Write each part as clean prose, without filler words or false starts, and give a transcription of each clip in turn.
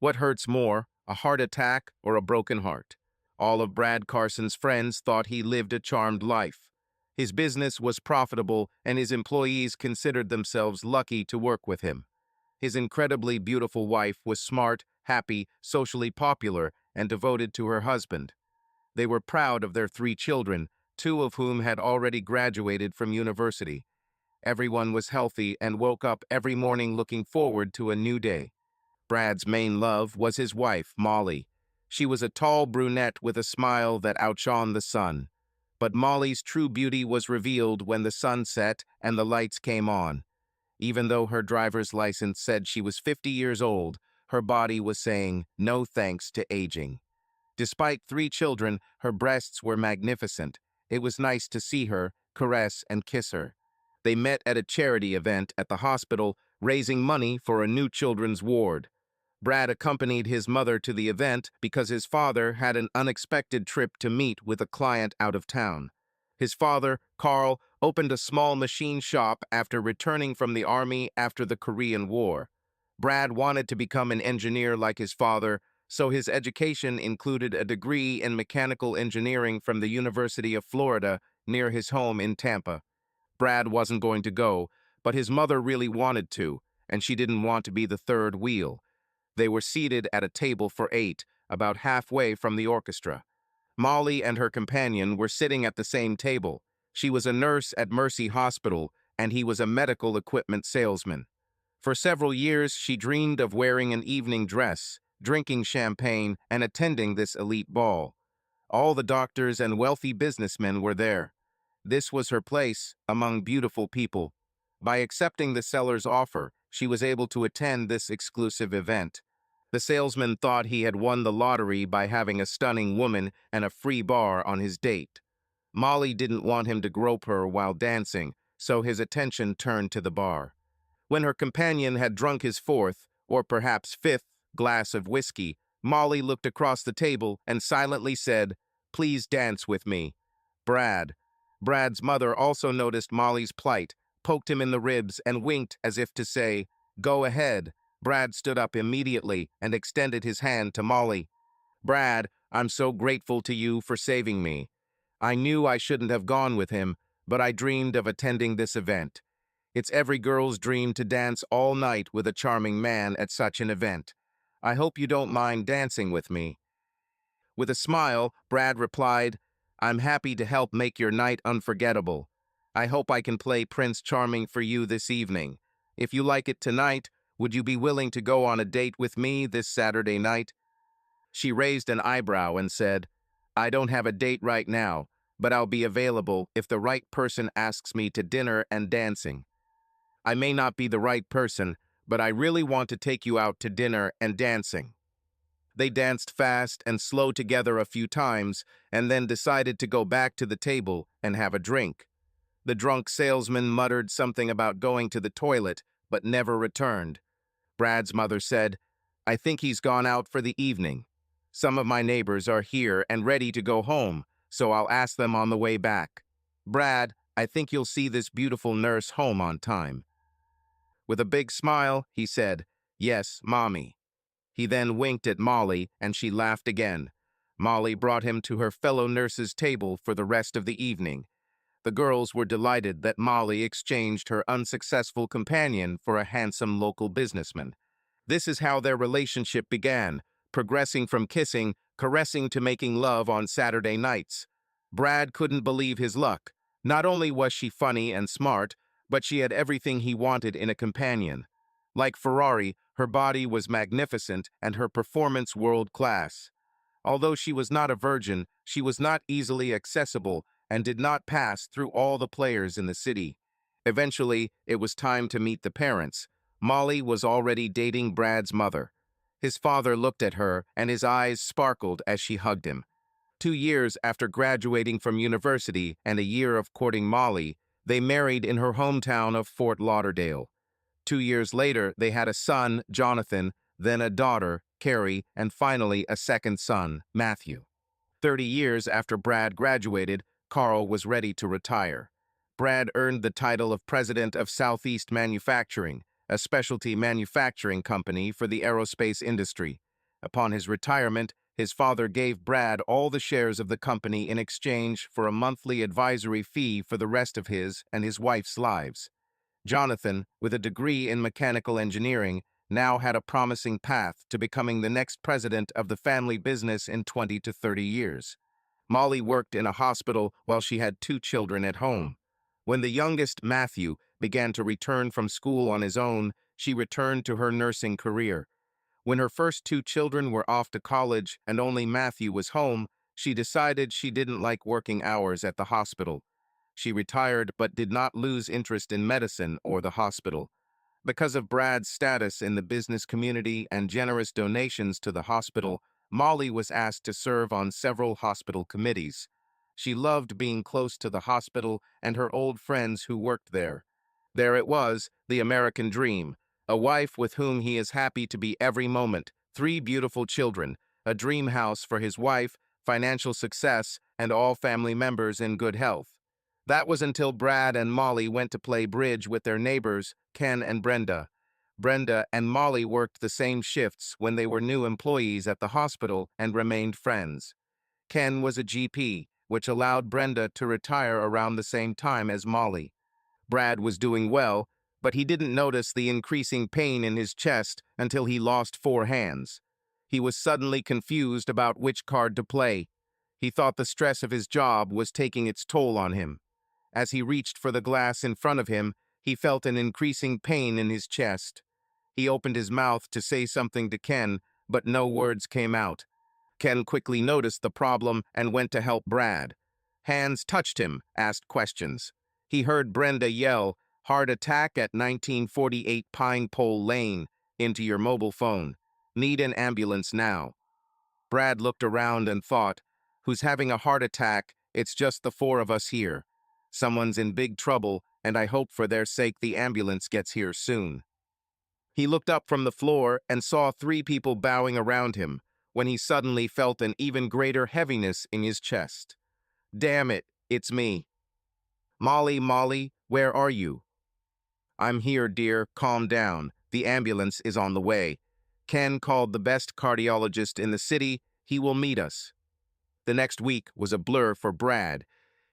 What hurts more, a heart attack or a broken heart? All of Brad Carson's friends thought he lived a charmed life. His business was profitable and his employees considered themselves lucky to work with him. His incredibly beautiful wife was smart, happy, socially popular, and devoted to her husband. They were proud of their 3 children, 2 of whom had already graduated from university. Everyone was healthy and woke up every morning looking forward to a new day. Brad's main love was his wife, Molly. She was a tall brunette with a smile that outshone the sun. But Molly's true beauty was revealed when the sun set and the lights came on. Even though her driver's license said she was 50 years old, her body was saying no thanks to aging. Despite 3 children, her breasts were magnificent. It was nice to see her, caress, and kiss her. They met at a charity event at the hospital, raising money for a new children's ward. Brad accompanied his mother to the event because his father had an unexpected trip to meet with a client out of town. His father, Carl, opened a small machine shop after returning from the army after the Korean War. Brad wanted to become an engineer like his father, so his education included a degree in mechanical engineering from the University of Florida near his home in Tampa. Brad wasn't going to go, but his mother really wanted to, and she didn't want to be the third wheel. They were seated at a table for 8, about halfway from the orchestra. Molly and her companion were sitting at the same table. She was a nurse at Mercy Hospital, and he was a medical equipment salesman. For several years, she dreamed of wearing an evening dress, drinking champagne, and attending this elite ball. All the doctors and wealthy businessmen were there. This was her place among beautiful people. By accepting the seller's offer, she was able to attend this exclusive event. The salesman thought he had won the lottery by having a stunning woman and a free bar on his date. Molly didn't want him to grope her while dancing, so his attention turned to the bar. When her companion had drunk his 4th, or perhaps 5th, glass of whiskey, Molly looked across the table and silently said, "Please dance with me." Brad's mother also noticed Molly's plight, poked him in the ribs, and winked as if to say, "Go ahead." Brad stood up immediately and extended his hand to Molly. "Brad, I'm so grateful to you for saving me. I knew I shouldn't have gone with him, but I dreamed of attending this event. It's every girl's dream to dance all night with a charming man at such an event. I hope you don't mind dancing with me." With a smile, Brad replied, "I'm happy to help make your night unforgettable. I hope I can play Prince Charming for you this evening. If you like it tonight, would you be willing to go on a date with me this Saturday night?" She raised an eyebrow and said, "I don't have a date right now, but I'll be available if the right person asks me to dinner and dancing. I may not be the right person, but I really want to take you out to dinner and dancing." They danced fast and slow together a few times and then decided to go back to the table and have a drink. The drunk salesman muttered something about going to the toilet, but never returned. Brad's mother said, "I think he's gone out for the evening. Some of my neighbors are here and ready to go home, so I'll ask them on the way back. Brad, I think you'll see this beautiful nurse home on time." With a big smile, he said, "Yes, Mommy." He then winked at Molly, and she laughed again. Molly brought him to her fellow nurse's table for the rest of the evening. The girls were delighted that Molly exchanged her unsuccessful companion for a handsome local businessman. This is how their relationship began, progressing from kissing, caressing to making love on Saturday nights. Brad couldn't believe his luck. Not only was she funny and smart, but she had everything he wanted in a companion. Like Ferrari, her body was magnificent and her performance world-class. Although she was not a virgin, she was not easily accessible and did not pass through all the players in the city. Eventually, it was time to meet the parents. Molly was already dating Brad's mother. His father looked at her, and his eyes sparkled as she hugged him. 2 years after graduating from university and a year of courting Molly, they married in her hometown of Fort Lauderdale. 2 years later, they had a son, Jonathan, then a daughter, Carrie, and finally a second son, Matthew. 30 years after Brad graduated, Carl was ready to retire. Brad earned the title of president of Southeast Manufacturing, a specialty manufacturing company for the aerospace industry. Upon his retirement, his father gave Brad all the shares of the company in exchange for a monthly advisory fee for the rest of his and his wife's lives. Jonathan, with a degree in mechanical engineering, now had a promising path to becoming the next president of the family business in 20 to 30 years. Molly worked in a hospital while she had two children at home. When the youngest, Matthew, began to return from school on his own, she returned to her nursing career. When her first two children were off to college and only Matthew was home, she decided she didn't like working hours at the hospital. She retired but did not lose interest in medicine or the hospital. Because of Brad's status in the business community and generous donations to the hospital, Molly was asked to serve on several hospital committees. She loved being close to the hospital and her old friends who worked there. There it was, the American dream, a wife with whom he is happy to be every moment, three beautiful children, a dream house for his wife, financial success, and all family members in good health. That was until Brad and Molly went to play bridge with their neighbors, Ken and Brenda. Brenda and Molly worked the same shifts when they were new employees at the hospital and remained friends. Ken was a GP, which allowed Brenda to retire around the same time as Molly. Brad was doing well, but he didn't notice the increasing pain in his chest until he lost 4 hands. He was suddenly confused about which card to play. He thought the stress of his job was taking its toll on him. As he reached for the glass in front of him, he felt an increasing pain in his chest. He opened his mouth to say something to Ken, but no words came out. Ken quickly noticed the problem and went to help Brad. Hands touched him, asked questions. He heard Brenda yell, "Heart attack at 1948 Pine Pole Lane, into your mobile phone. Need an ambulance now." Brad looked around and thought, "Who's having a heart attack? It's just the four of us here. Someone's in big trouble, and I hope for their sake the ambulance gets here soon." He looked up from the floor and saw three people bowing around him, when he suddenly felt an even greater heaviness in his chest. "Damn it, it's me." "Molly, Molly, where are you?" "I'm here, dear, calm down. The ambulance is on the way. Ken called the best cardiologist in the city. He will meet us." The next week was a blur for Brad.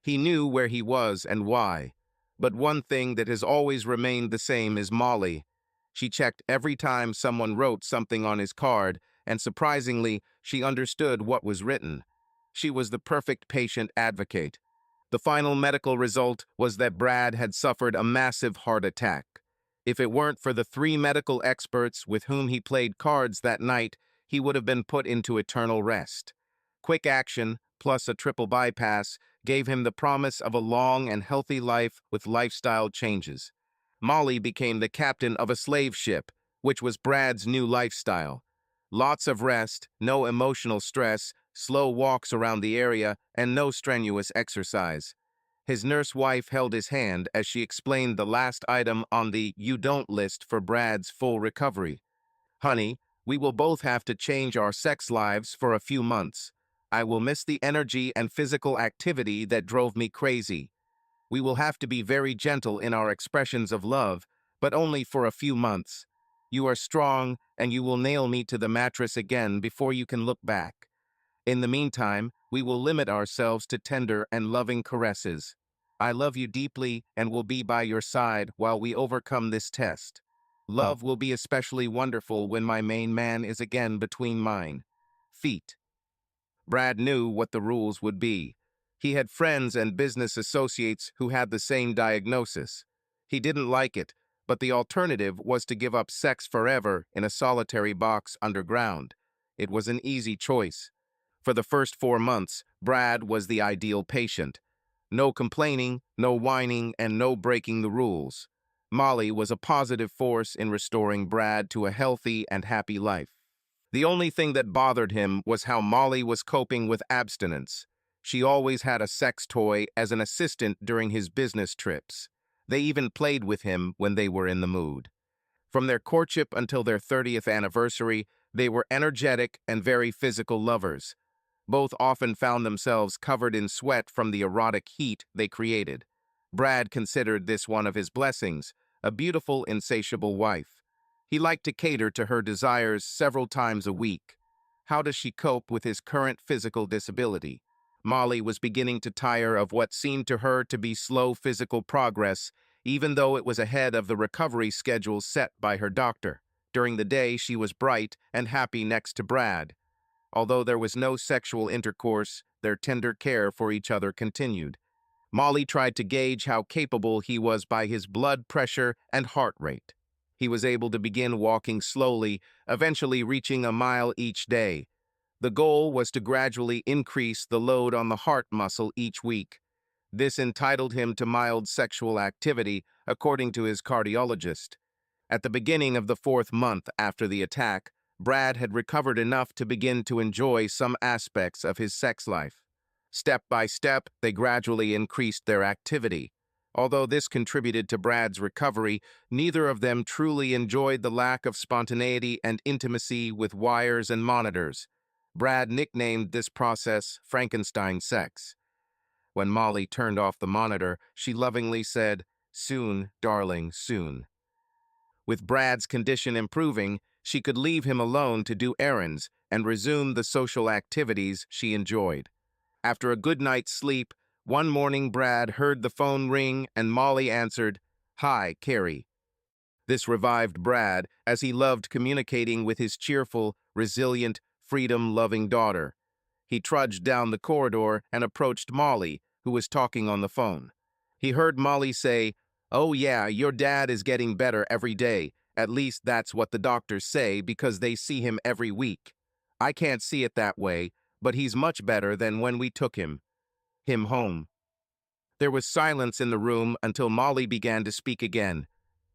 He knew where he was and why. But one thing that has always remained the same is Molly. She checked every time someone wrote something on his card, and surprisingly, she understood what was written. She was the perfect patient advocate. The final medical result was that Brad had suffered a massive heart attack. If it weren't for the three medical experts with whom he played cards that night, he would have been put into eternal rest. Quick action, plus a triple bypass, gave him the promise of a long and healthy life with lifestyle changes. Molly became the captain of a slave ship, which was Brad's new lifestyle. Lots of rest, no emotional stress, slow walks around the area, and no strenuous exercise. His nurse wife held his hand as she explained the last item on the "you don't" list for Brad's full recovery. "Honey, we will both have to change our sex lives for a few months. I will miss the energy and physical activity that drove me crazy. We will have to be very gentle in our expressions of love, but only for a few months. You are strong, and you will nail me to the mattress again before you can look back. In the meantime, we will limit ourselves to tender and loving caresses. I love you deeply and will be by your side while we overcome this test. Love will be especially wonderful when my main man is again between mine feet." Brad knew what the rules would be. He had friends and business associates who had the same diagnosis. He didn't like it, but the alternative was to give up sex forever in a solitary box underground. It was an easy choice. For the first 4 months, Brad was the ideal patient. No complaining, no whining, and no breaking the rules. Molly was a positive force in restoring Brad to a healthy and happy life. The only thing that bothered him was how Molly was coping with abstinence. She always had a sex toy as an assistant during his business trips. They even played with him when they were in the mood. From their courtship until their 30th anniversary, they were energetic and very physical lovers. Both often found themselves covered in sweat from the erotic heat they created. Brad considered this one of his blessings, a beautiful, insatiable wife. He liked to cater to her desires several times a week. How does she cope with his current physical disability? Molly was beginning to tire of what seemed to her to be slow physical progress, even though it was ahead of the recovery schedule set by her doctor. During the day, she was bright and happy next to Brad. Although there was no sexual intercourse, their tender care for each other continued. Molly tried to gauge how capable he was by his blood pressure and heart rate. He was able to begin walking slowly, eventually reaching a mile each day. The goal was to gradually increase the load on the heart muscle each week. This entitled him to mild sexual activity, according to his cardiologist. At the beginning of the 4th month after the attack, Brad had recovered enough to begin to enjoy some aspects of his sex life. Step by step, they gradually increased their activity. Although this contributed to Brad's recovery, neither of them truly enjoyed the lack of spontaneity and intimacy with wires and monitors. Brad nicknamed this process Frankenstein sex. When Molly turned off the monitor, she lovingly said, "Soon, darling, soon." With Brad's condition improving, she could leave him alone to do errands and resume the social activities she enjoyed. After a good night's sleep, one morning Brad heard the phone ring and Molly answered, "Hi, Carrie." This revived Brad, as he loved communicating with his cheerful, resilient, freedom-loving daughter. He trudged down the corridor and approached Molly, who was talking on the phone. He heard Molly say, "Oh yeah, your dad is getting better every day. At least that's what the doctors say because they see him every week. I can't see it that way, but he's much better than when we took him home." There was silence in the room until Molly began to speak again.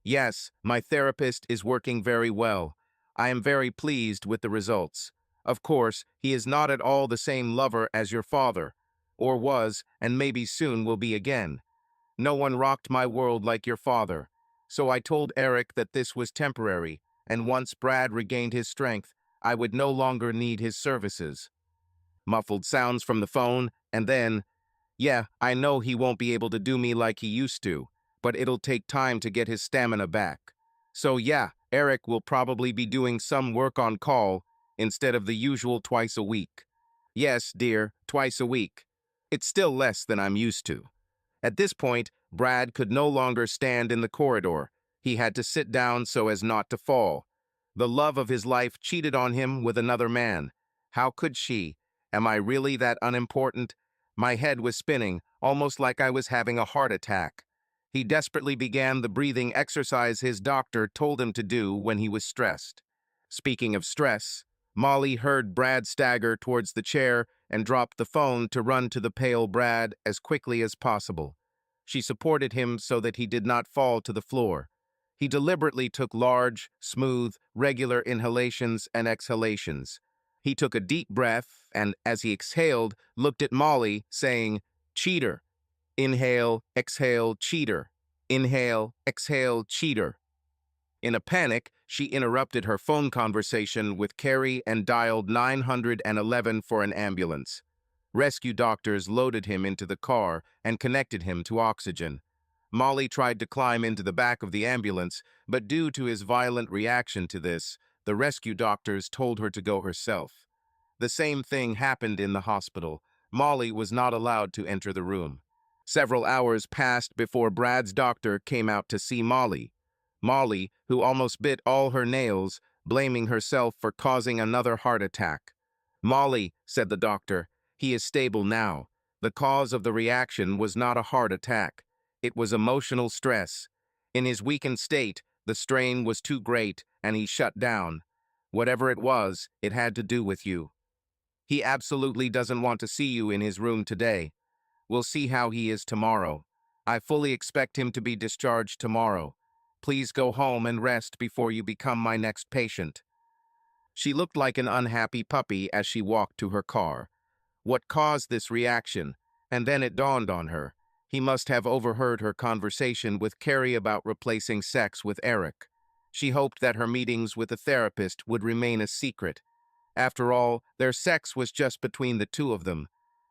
"Yes, my therapist is working very well. I am very pleased with the results. Of course, he is not at all the same lover as your father, or was, and maybe soon will be again. No one rocked my world like your father. So I told Eric that this was temporary, and once Brad regained his strength, I would no longer need his services." Muffled sounds from the phone, and then, "Yeah, I know he won't be able to do me like he used to, but it'll take time to get his stamina back. So yeah, Eric will probably be doing some work on call instead of the usual twice a week. Yes, dear, twice a week. It's still less than I'm used to." At this point, Brad could no longer stand in the corridor. He had to sit down so as not to fall. The love of his life cheated on him with another man. How could she? Am I really that unimportant? My head was spinning, almost like I was having a heart attack. He desperately began the breathing exercise his doctor told him to do when he was stressed. Speaking of stress, Molly heard Brad stagger towards the chair and dropped the phone to run to the pale Brad as quickly as possible. She supported him so that he did not fall to the floor. He deliberately took large, smooth, regular inhalations and exhalations. He took a deep breath and, as he exhaled, looked at Molly, saying, "Cheater. Inhale, exhale, cheater. Inhale, exhale, cheater." In a panic, she interrupted her phone conversation with Carrie and dialed 911 for an ambulance. Rescue doctors loaded him into the car and connected him to oxygen. Molly tried to climb into the back of the ambulance, but due to his violent reaction to this, the rescue doctors told her to go herself. The same thing happened in the hospital. Molly was not allowed to enter the room. Several hours passed before Brad's doctor came out to see Molly. Molly, who almost bit all her nails, blaming herself for causing another heart attack. "Molly," said the doctor, "he is stable now. The cause of the reaction was not a heart attack. It was emotional stress. In his weakened state, the strain was too great, and he shut down. Whatever it was, it had to do with you. He absolutely doesn't want to see you in his room today. We'll see how he is tomorrow. I fully expect him to be discharged tomorrow. Please go home and rest before you become my next patient." She looked like an unhappy puppy as she walked to her car. What caused this reaction? And then it dawned on her. He must have overheard her conversation with Carrie about replacing sex with Eric. She hoped that her meetings with the therapist would remain a secret. After all, their sex was just between the two of them.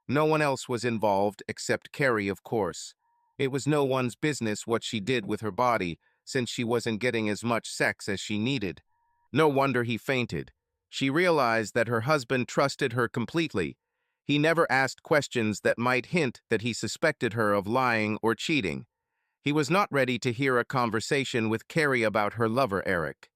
No one else was involved except Carrie, of course. It was no one's business what she did with her body, since she wasn't getting as much sex as she needed. No wonder he fainted. She realized that her husband trusted her completely. He never asked questions that might hint that he suspected her of lying or cheating. He was not ready to hear a conversation with Carrie about her lover, Eric.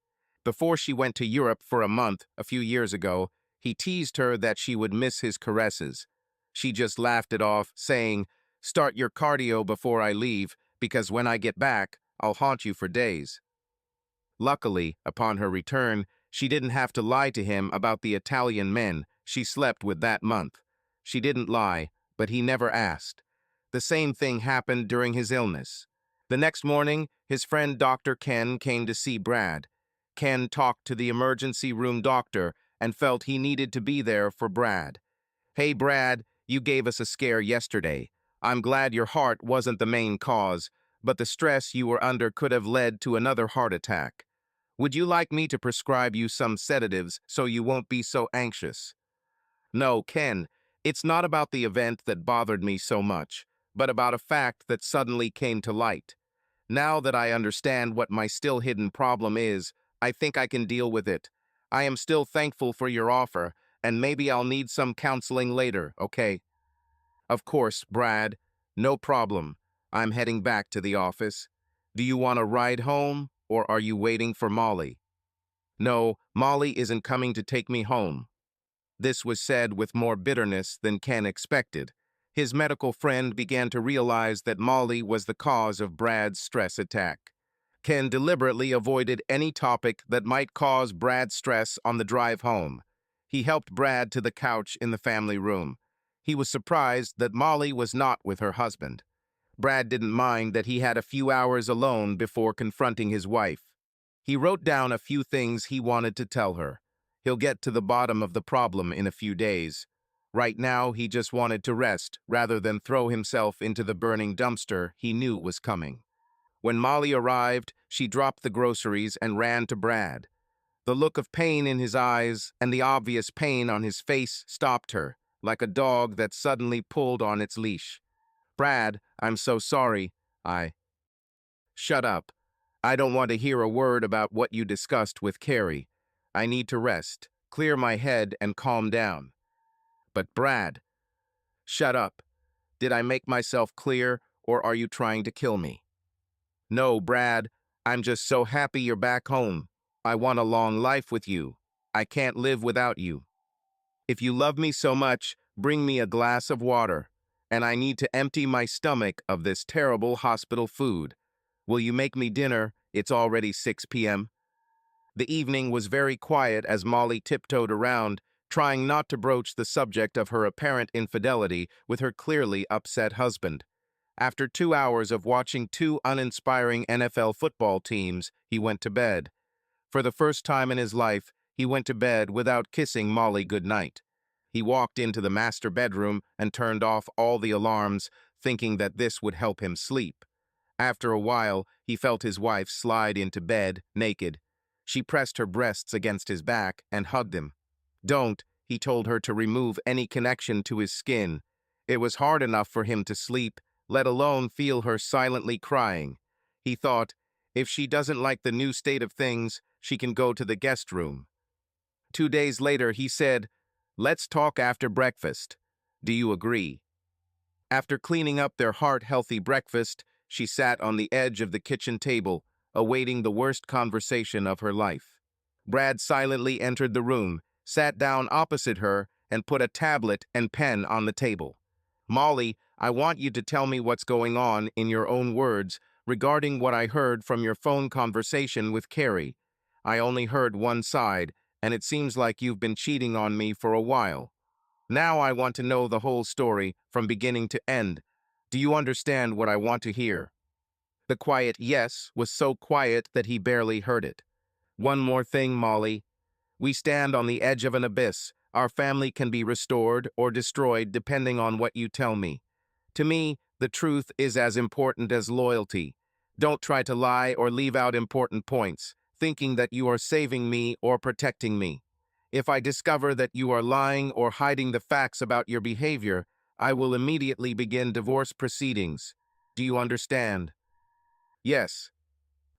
Before she went to Europe for a month, a few years ago, he teased her that she would miss his caresses. She just laughed it off, saying, "Start your cardio before I leave, because when I get back, I'll haunt you for days." Luckily, upon her return, she didn't have to lie to him about the Italian men she slept with that month. She didn't lie, but he never asked. The same thing happened during his illness. The next morning, his friend Dr. Ken came to see Brad. Ken talked to the emergency room doctor and felt he needed to be there for Brad. "Hey, Brad, you gave us a scare yesterday. I'm glad your heart wasn't the main cause, but the stress you were under could have led to another heart attack. Would you like me to prescribe you some sedatives so you won't be so anxious?" "No, Ken, it's not about the event that bothered me so much, but about a fact that suddenly came to light. Now that I understand what my still hidden problem is, I think I can deal with it. I am still thankful for your offer, and maybe I'll need some counseling later, okay?" "Of course, Brad. No problem. I'm heading back to the office. Do you want a ride home, or are you waiting for Molly?" "No, Molly isn't coming to take me home." This was said with more bitterness than Ken expected. His medical friend began to realize that Molly was the cause of Brad's stress attack. Ken deliberately avoided any topic that might cause Brad stress on the drive home. He helped Brad to the couch in the family room. He was surprised that Molly was not with her husband. Brad didn't mind that he had a few hours alone before confronting his wife. He wrote down a few things he wanted to tell her. He'll get to the bottom of the problem in a few days. Right now, he just wanted to rest rather than throw himself into the burning dumpster he knew was coming. When Molly arrived, she dropped the groceries and ran to Brad. The look of pain in his eyes and the obvious pain on his face stopped her, like a dog that suddenly pulled on its leash. "Brad, I'm so sorry. I..." "Shut up. I don't want to hear a word about what you discussed with Carrie. I need to rest, clear my head, and calm down." "But Brad..." "Shut up. Did I make myself clear, or are you trying to kill me?" "No, Brad. I'm just so happy you're back home. I want a long life with you. I can't live without you. If you love me so much, bring me a glass of water. And I need to empty my stomach of this terrible hospital food. Will you make me dinner? It's already 6 p.m. The evening was very quiet as Molly tiptoed around, trying not to broach the subject of her apparent infidelity with her clearly upset husband. After 2 hours of watching two uninspiring NFL football teams, he went to bed. For the first time in his life, he went to bed without kissing Molly goodnight. He walked into the master bedroom and turned off all the alarms, thinking that this would help him sleep. After a while, he felt his wife slide into bed, naked. She pressed her breasts against his back and hugged him. "Don't," he told her, to remove any connection to his skin. It was hard enough for him to sleep, let alone feel her silently crying. He thought, if she doesn't like the new state of things, she can go to the guest room. 2 days later, he said, "Let's talk after breakfast. Do you agree?" After cleaning up their heart-healthy breakfast, she sat on the edge of the kitchen table, awaiting the worst conversation of her life. Brad silently entered the room, sat down opposite her, and put a tablet and pen on the table. "Molly, I want you to tell me what's going on in your own words regarding what I heard from your phone conversation with Carrie. I only heard one side, and it seems like you've been cheating on me for a while. Now I want to know the whole story from beginning to end. Do you understand what I want to hear?" The quiet yes was so quiet that he barely heard it. "One more thing, Molly. We stand on the edge of an abyss. Our family can be restored or destroyed depending on what you tell me. To me, the truth is as important as loyalty. Don't try to lie or leave out important points, thinking that you are saving me or protecting me. If I discover that you are lying or hiding the facts about your behavior, I will immediately begin divorce proceedings. Do you understand?" "Yes.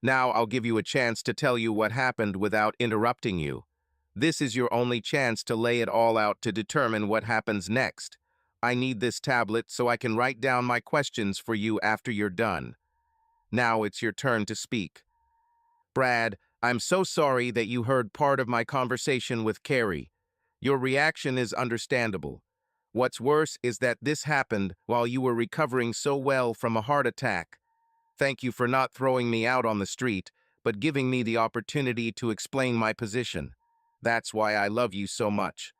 Now I'll give you a chance to tell you what happened without interrupting you. This is your only chance to lay it all out to determine what happens next. I need this tablet so I can write down my questions for you after you're done. Now it's your turn to speak. Brad, I'm so sorry that you heard part of my conversation with Carrie. Your reaction is understandable. What's worse is that this happened while you were recovering so well from a heart attack. Thank you for not throwing me out on the street, but giving me the opportunity to explain my position. That's why I love you so much.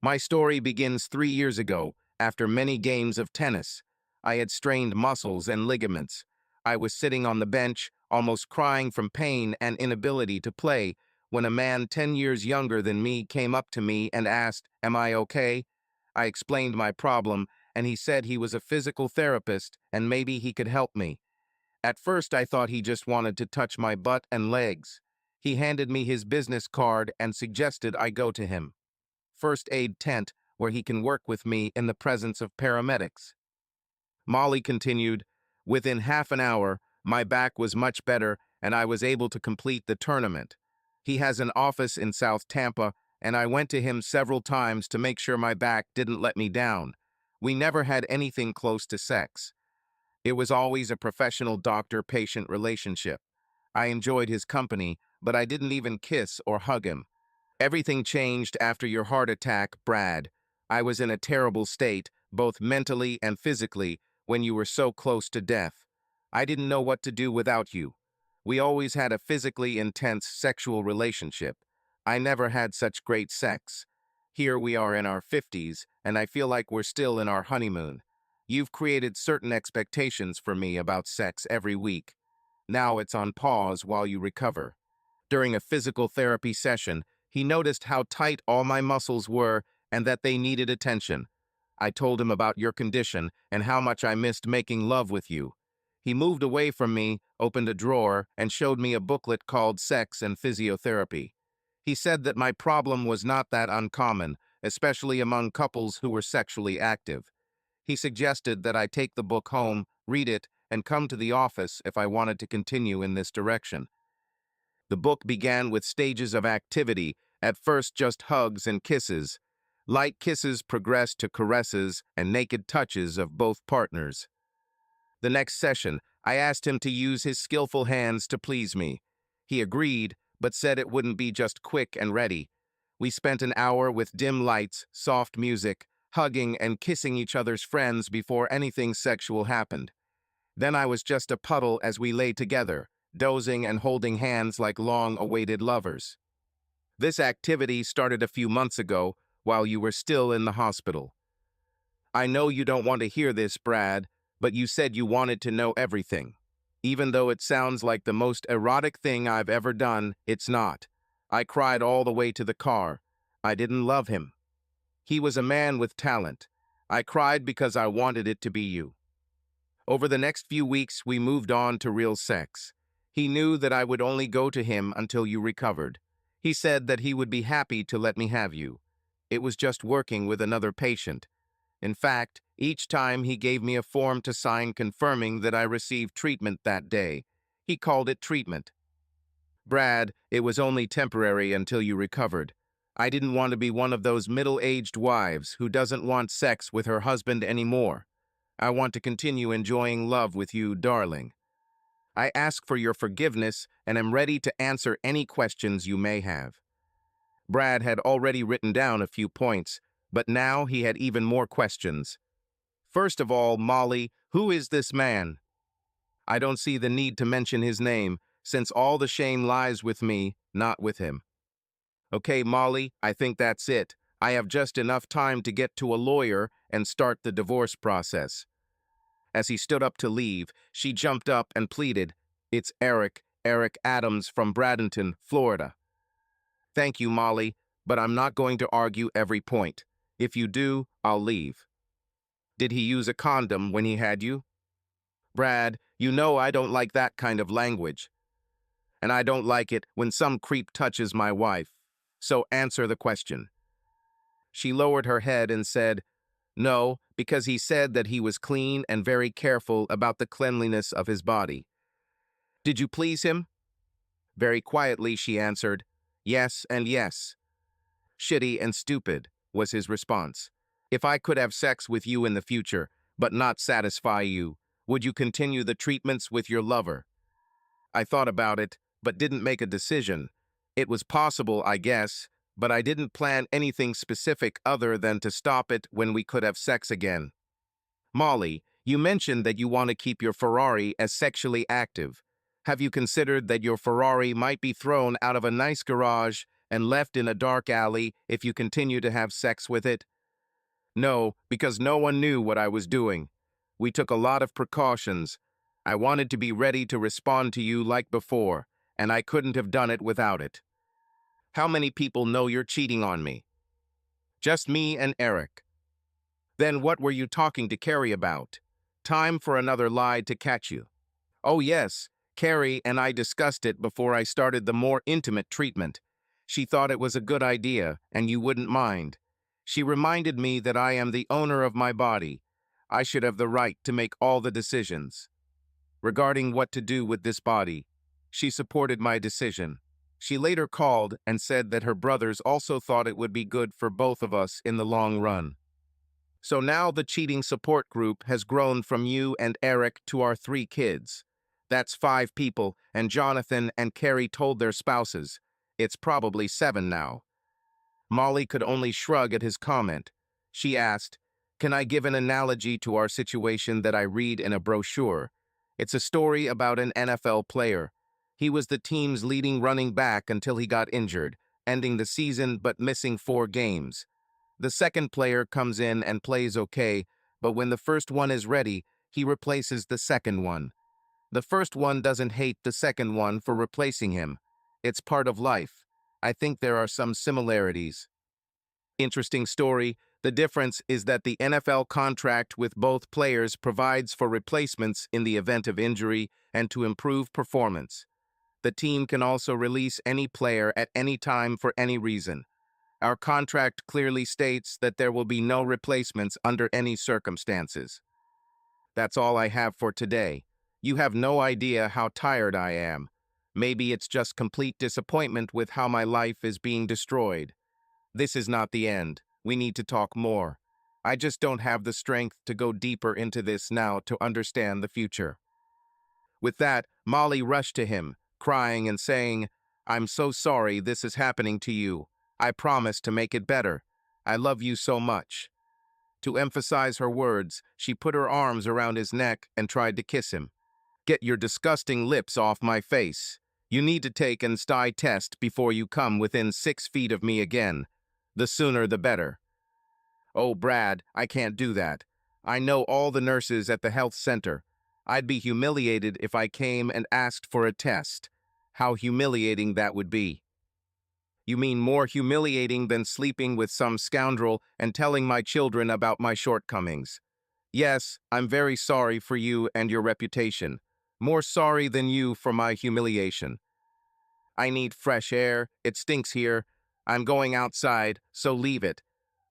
My story begins 3 years ago, after many games of tennis. I had strained muscles and ligaments. I was sitting on the bench, almost crying from pain and inability to play, when a man 10 years younger than me came up to me and asked, "Am I okay?" I explained my problem, and he said he was a physical therapist and maybe he could help me. At first, I thought he just wanted to touch my butt and legs. He handed me his business card and suggested I go to him first aid tent where he can work with me in the presence of paramedics. Molly continued, "Within half an hour, my back was much better and I was able to complete the tournament. He has an office in South Tampa and I went to him several times to make sure my back didn't let me down. We never had anything close to sex. It was always a professional doctor-patient relationship. I enjoyed his company, but I didn't even kiss or hug him. Everything changed after your heart attack, Brad. I was in a terrible state, both mentally and physically, when you were so close to death. I didn't know what to do without you. We always had a physically intense sexual relationship. I never had such great sex. Here we are in our 50s, and I feel like we're still in our honeymoon. You've created certain expectations for me about sex every week. Now it's on pause while you recover. During a physical therapy session, he noticed how tight all my muscles were and that they needed attention. I told him about your condition and how much I missed making love with you. He moved away from me, opened a drawer, and showed me a booklet called Sex and Physiotherapy. He said that my problem was not that uncommon, especially among couples who were sexually active. He suggested that I take the book home, read it, and come to the office if I wanted to continue in this direction. The book began with stages of activity, at first just hugs and kisses. Light kisses progressed to caresses and naked touches of both partners. The next session, I asked him to use his skillful hands to please me. He agreed, but said it wouldn't be just quick and ready. We spent an hour with dim lights, soft music, hugging and kissing each other's friends before anything sexual happened. Then I was just a puddle as we lay together, dozing and holding hands like long-awaited lovers. This activity started a few months ago, while you were still in the hospital. I know you don't want to hear this, Brad, but you said you wanted to know everything. Even though it sounds like the most erotic thing I've ever done, it's not. I cried all the way to the car. I didn't love him. He was a man with talent. I cried because I wanted it to be you. Over the next few weeks, we moved on to real sex. He knew that I would only go to him until you recovered. He said that he would be happy to let me have you. It was just working with another patient. In fact, each time he gave me a form to sign confirming that I received treatment that day. He called it treatment. Brad, it was only temporary until you recovered. I didn't want to be one of those middle-aged wives who doesn't want sex with her husband anymore. I want to continue enjoying love with you, darling. I ask for your forgiveness and am ready to answer any questions you may have. Brad had already written down a few points, but now he had even more questions. First of all, Molly, who is this man? I don't see the need to mention his name, since all the shame lies with me, not with him. Okay, Molly, I think that's it. I have just enough time to get to a lawyer and start the divorce process. As he stood up to leave, she jumped up and pleaded, "It's Eric Adams from Bradenton, Florida." Thank you, Molly, but I'm not going to argue every point. If you do, I'll leave. Did he use a condom when he had you? Brad, you know I don't like that kind of language. And I don't like it when some creep touches my wife. So answer the question. She lowered her head and said, "No, because he said that he was clean and very careful about the cleanliness of his body." Did you please him? Very quietly she answered, "Yes and yes." shitty, and stupid, was his response. If I could have sex with you in the future, but not satisfy you, would you continue the treatments with your lover? I thought about it, but didn't make a decision. It was possible, I guess, but I didn't plan anything specific other than to stop it when we could have sex again. Molly, you mentioned that you want to keep your Ferrari as sexually active. Have you considered that your Ferrari might be thrown out of a nice garage and left in a dark alley if you continue to have sex with it? No, because no one knew what I was doing. We took a lot of precautions. I wanted to be ready to respond to you like before, and I couldn't have done it without it. How many people know you're cheating on me? Just me and Eric. Then what were you talking to Carrie about? Time for another lie to catch you. Oh yes, Carrie and I discussed it before I started the more intimate treatment. She thought it was a good idea, and you wouldn't mind. She reminded me that I am the owner of my body. I should have the right to make all the decisions. Regarding what to do with this body, she supported my decision. She later called and said that her brothers also thought it would be good for both of us in the long run. So now the cheating support group has grown from you and Eric to our 3 kids. That's 5 people, and Jonathan and Carrie told their spouses. It's probably 7 now. Molly could only shrug at his comment. She asked, "Can I give an analogy to our situation that I read in a brochure? It's a story about an NFL player. He was the team's leading running back until he got injured, ending the season but missing 4 games. The second player comes in and plays okay, but when the first one is ready, he replaces the second one. The first one doesn't hate the second one for replacing him. It's part of life. I think there are some similarities." Interesting story. The difference is that the NFL contract with both players provides for replacements in the event of injury and to improve performance. The team can also release any player at any time for any reason. Our contract clearly states that there will be no replacements under any circumstances. That's all I have for today. You have no idea how tired I am. Maybe it's just complete disappointment with how my life is being destroyed. This is not the end. We need to talk more. I just don't have the strength to go deeper into this now to understand the future. With that, Molly rushed to him, crying and saying, "I'm so sorry this is happening to you. I promise to make it better. I love you so much." To emphasize her words, she put her arms around his neck and tried to kiss him. "Get your disgusting lips off my face. You need to take an STI test before you come within 6 feet of me again. The sooner the better." "Oh, Brad, I can't do that. I know all the nurses at the health center. I'd be humiliated if I came and asked for a test. How humiliating that would be." "You mean more humiliating than sleeping with some scoundrel and telling my children about my shortcomings? Yes, I'm very sorry for you and your reputation. More sorry than you for my humiliation. I need fresh air. It stinks here. I'm going outside, so leave it.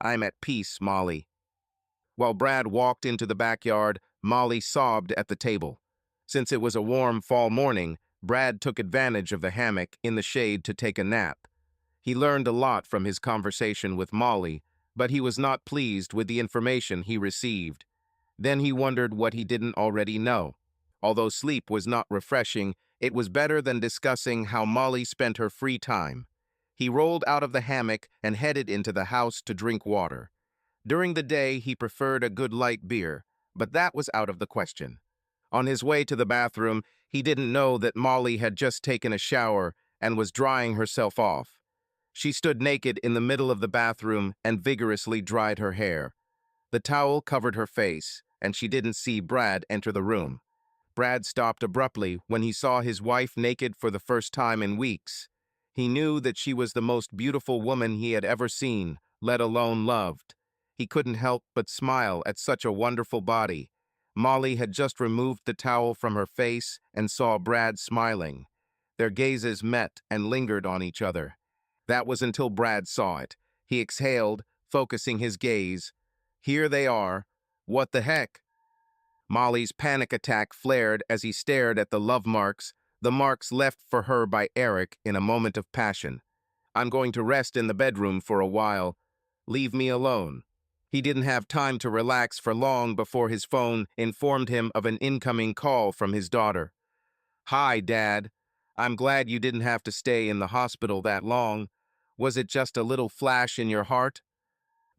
I'm at peace, Molly." While Brad walked into the backyard, Molly sobbed at the table. Since it was a warm fall morning, Brad took advantage of the hammock in the shade to take a nap. He learned a lot from his conversation with Molly, but he was not pleased with the information he received. Then he wondered what he didn't already know. Although sleep was not refreshing, it was better than discussing how Molly spent her free time. He rolled out of the hammock and headed into the house to drink water. During the day, he preferred a good light beer, but that was out of the question. On his way to the bathroom, he didn't know that Molly had just taken a shower and was drying herself off. She stood naked in the middle of the bathroom and vigorously dried her hair. The towel covered her face, and she didn't see Brad enter the room. Brad stopped abruptly when he saw his wife naked for the first time in weeks. He knew that she was the most beautiful woman he had ever seen, let alone loved. He couldn't help but smile at such a wonderful body. Molly had just removed the towel from her face and saw Brad smiling. Their gazes met and lingered on each other. That was until Brad saw it. He exhaled, focusing his gaze. "Here they are. What the heck?" Molly's panic attack flared as he stared at the love marks, the marks left for her by Eric in a moment of passion. I'm going to rest in the bedroom for a while. Leave me alone." He didn't have time to relax for long before his phone informed him of an incoming call from his daughter. "Hi, Dad. I'm glad you didn't have to stay in the hospital that long. Was it just a little flash in your heart?"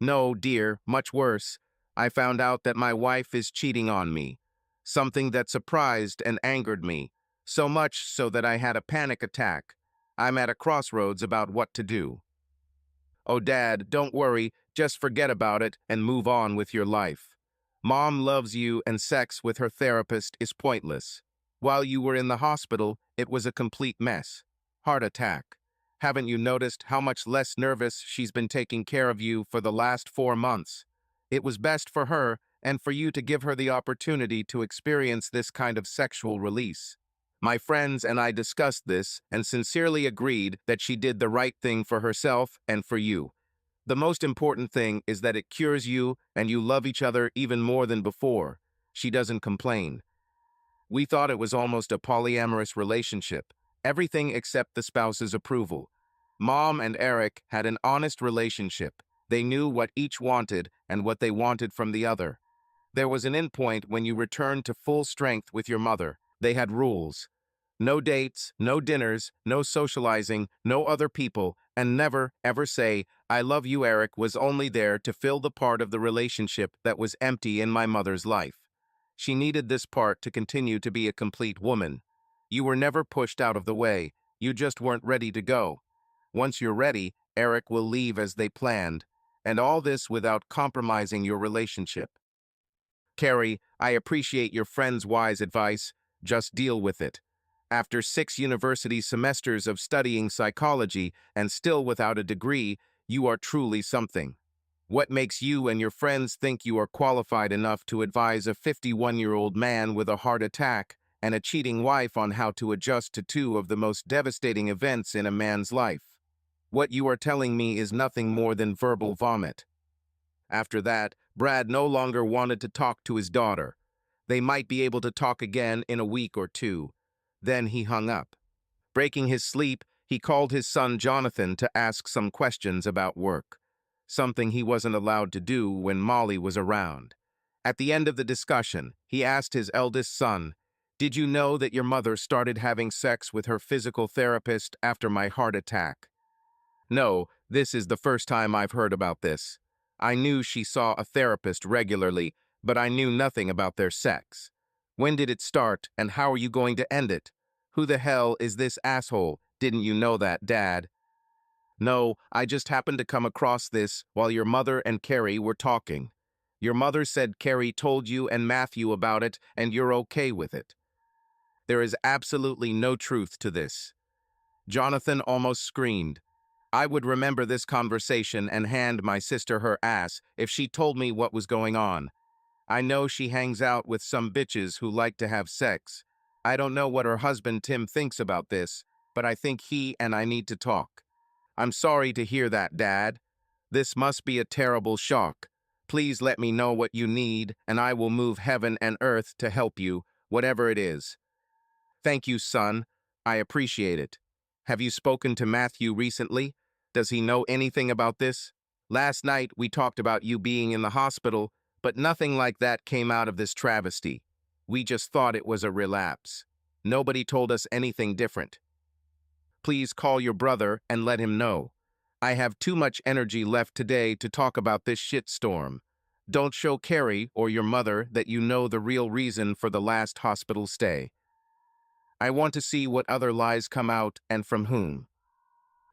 "No, dear, much worse. I found out that my wife is cheating on me. Something that surprised and angered me, so much so that I had a panic attack. I'm at a crossroads about what to do." "Oh, Dad, don't worry. Just forget about it and move on with your life. Mom loves you and sex with her therapist is pointless. While you were in the hospital, it was a complete mess. Heart attack. Haven't you noticed how much less nervous she's been taking care of you for the last 4 months? It was best for her and for you to give her the opportunity to experience this kind of sexual release. My friends and I discussed this and sincerely agreed that she did the right thing for herself and for you. The most important thing is that it cures you and you love each other even more than before." She doesn't complain. "We thought it was almost a polyamorous relationship, everything except the spouse's approval. Mom and Eric had an honest relationship. They knew what each wanted and what they wanted from the other. There was an endpoint when you returned to full strength with your mother. They had rules. No dates, no dinners, no socializing, no other people, and never, ever say, 'I love you, Eric,' was only there to fill the part of the relationship that was empty in my mother's life. She needed this part to continue to be a complete woman. You were never pushed out of the way. You just weren't ready to go. Once you're ready, Eric will leave as they planned, and all this without compromising your relationship. Carrie, I appreciate your friend's wise advice. Just deal with it. After 6 university semesters of studying psychology and still without a degree, you are truly something. What makes you and your friends think you are qualified enough to advise a 51-year-old man with a heart attack and a cheating wife on how to adjust to two of the most devastating events in a man's life? What you are telling me is nothing more than verbal vomit." After that, Brad no longer wanted to talk to his daughter. They might be able to talk again in a week or two. Then he hung up. Breaking his sleep, he called his son Jonathan to ask some questions about work, something he wasn't allowed to do when Molly was around. At the end of the discussion, he asked his eldest son, "Did you know that your mother started having sex with her physical therapist after my heart attack?" "No, this is the first time I've heard about this. I knew she saw a therapist regularly, but I knew nothing about their sex. When did it start, and how are you going to end it? Who the hell is this asshole? Didn't you know that, Dad?" "No, I just happened to come across this while your mother and Carrie were talking. Your mother said Carrie told you and Matthew about it, and you're okay with it." There is absolutely no truth to this. Jonathan almost screamed. I would remember this conversation and hand my sister her ass if she told me what was going on. I know she hangs out with some bitches who like to have sex. I don't know what her husband Tim thinks about this, but I think he and I need to talk. I'm sorry to hear that, Dad. This must be a terrible shock. Please let me know what you need, and I will move heaven and earth to help you, whatever it is. Thank you, son. I appreciate it. Have you spoken to Matthew recently? Does he know anything about this? Last night, we talked about you being in the hospital, but nothing like that came out of this travesty. We just thought it was a relapse. Nobody told us anything different. Please call your brother and let him know. I have too much energy left today to talk about this shitstorm. Don't show Carrie or your mother that you know the real reason for the last hospital stay. I want to see what other lies come out and from whom."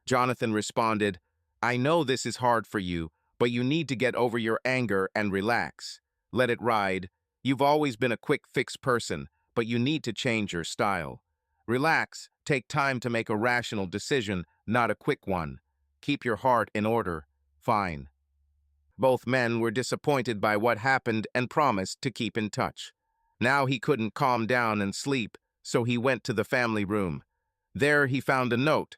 Jonathan responded, "I know this is hard for you, but you need to get over your anger and relax. Let it ride. You've always been a quick fix person, but you need to change your style. Relax, take time to make a rational decision, not a quick one. Keep your heart in order. Fine." Both men were disappointed by what happened and promised to keep in touch. Now he couldn't calm down and sleep, so he went to the family room. There he found a note.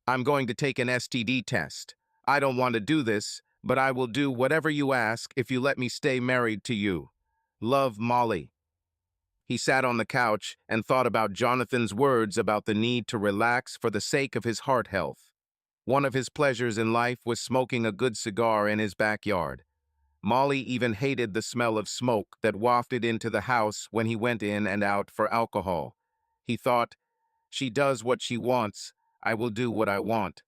"I'm going to take an STD test. I don't want to do this, but I will do whatever you ask if you let me stay married to you. Love, Molly." He sat on the couch and thought about Jonathan's words about the need to relax for the sake of his heart health. One of his pleasures in life was smoking a good cigar in his backyard. Molly even hated the smell of smoke that wafted into the house when he went in and out for alcohol. He thought, "She does what she wants, I will do what I want."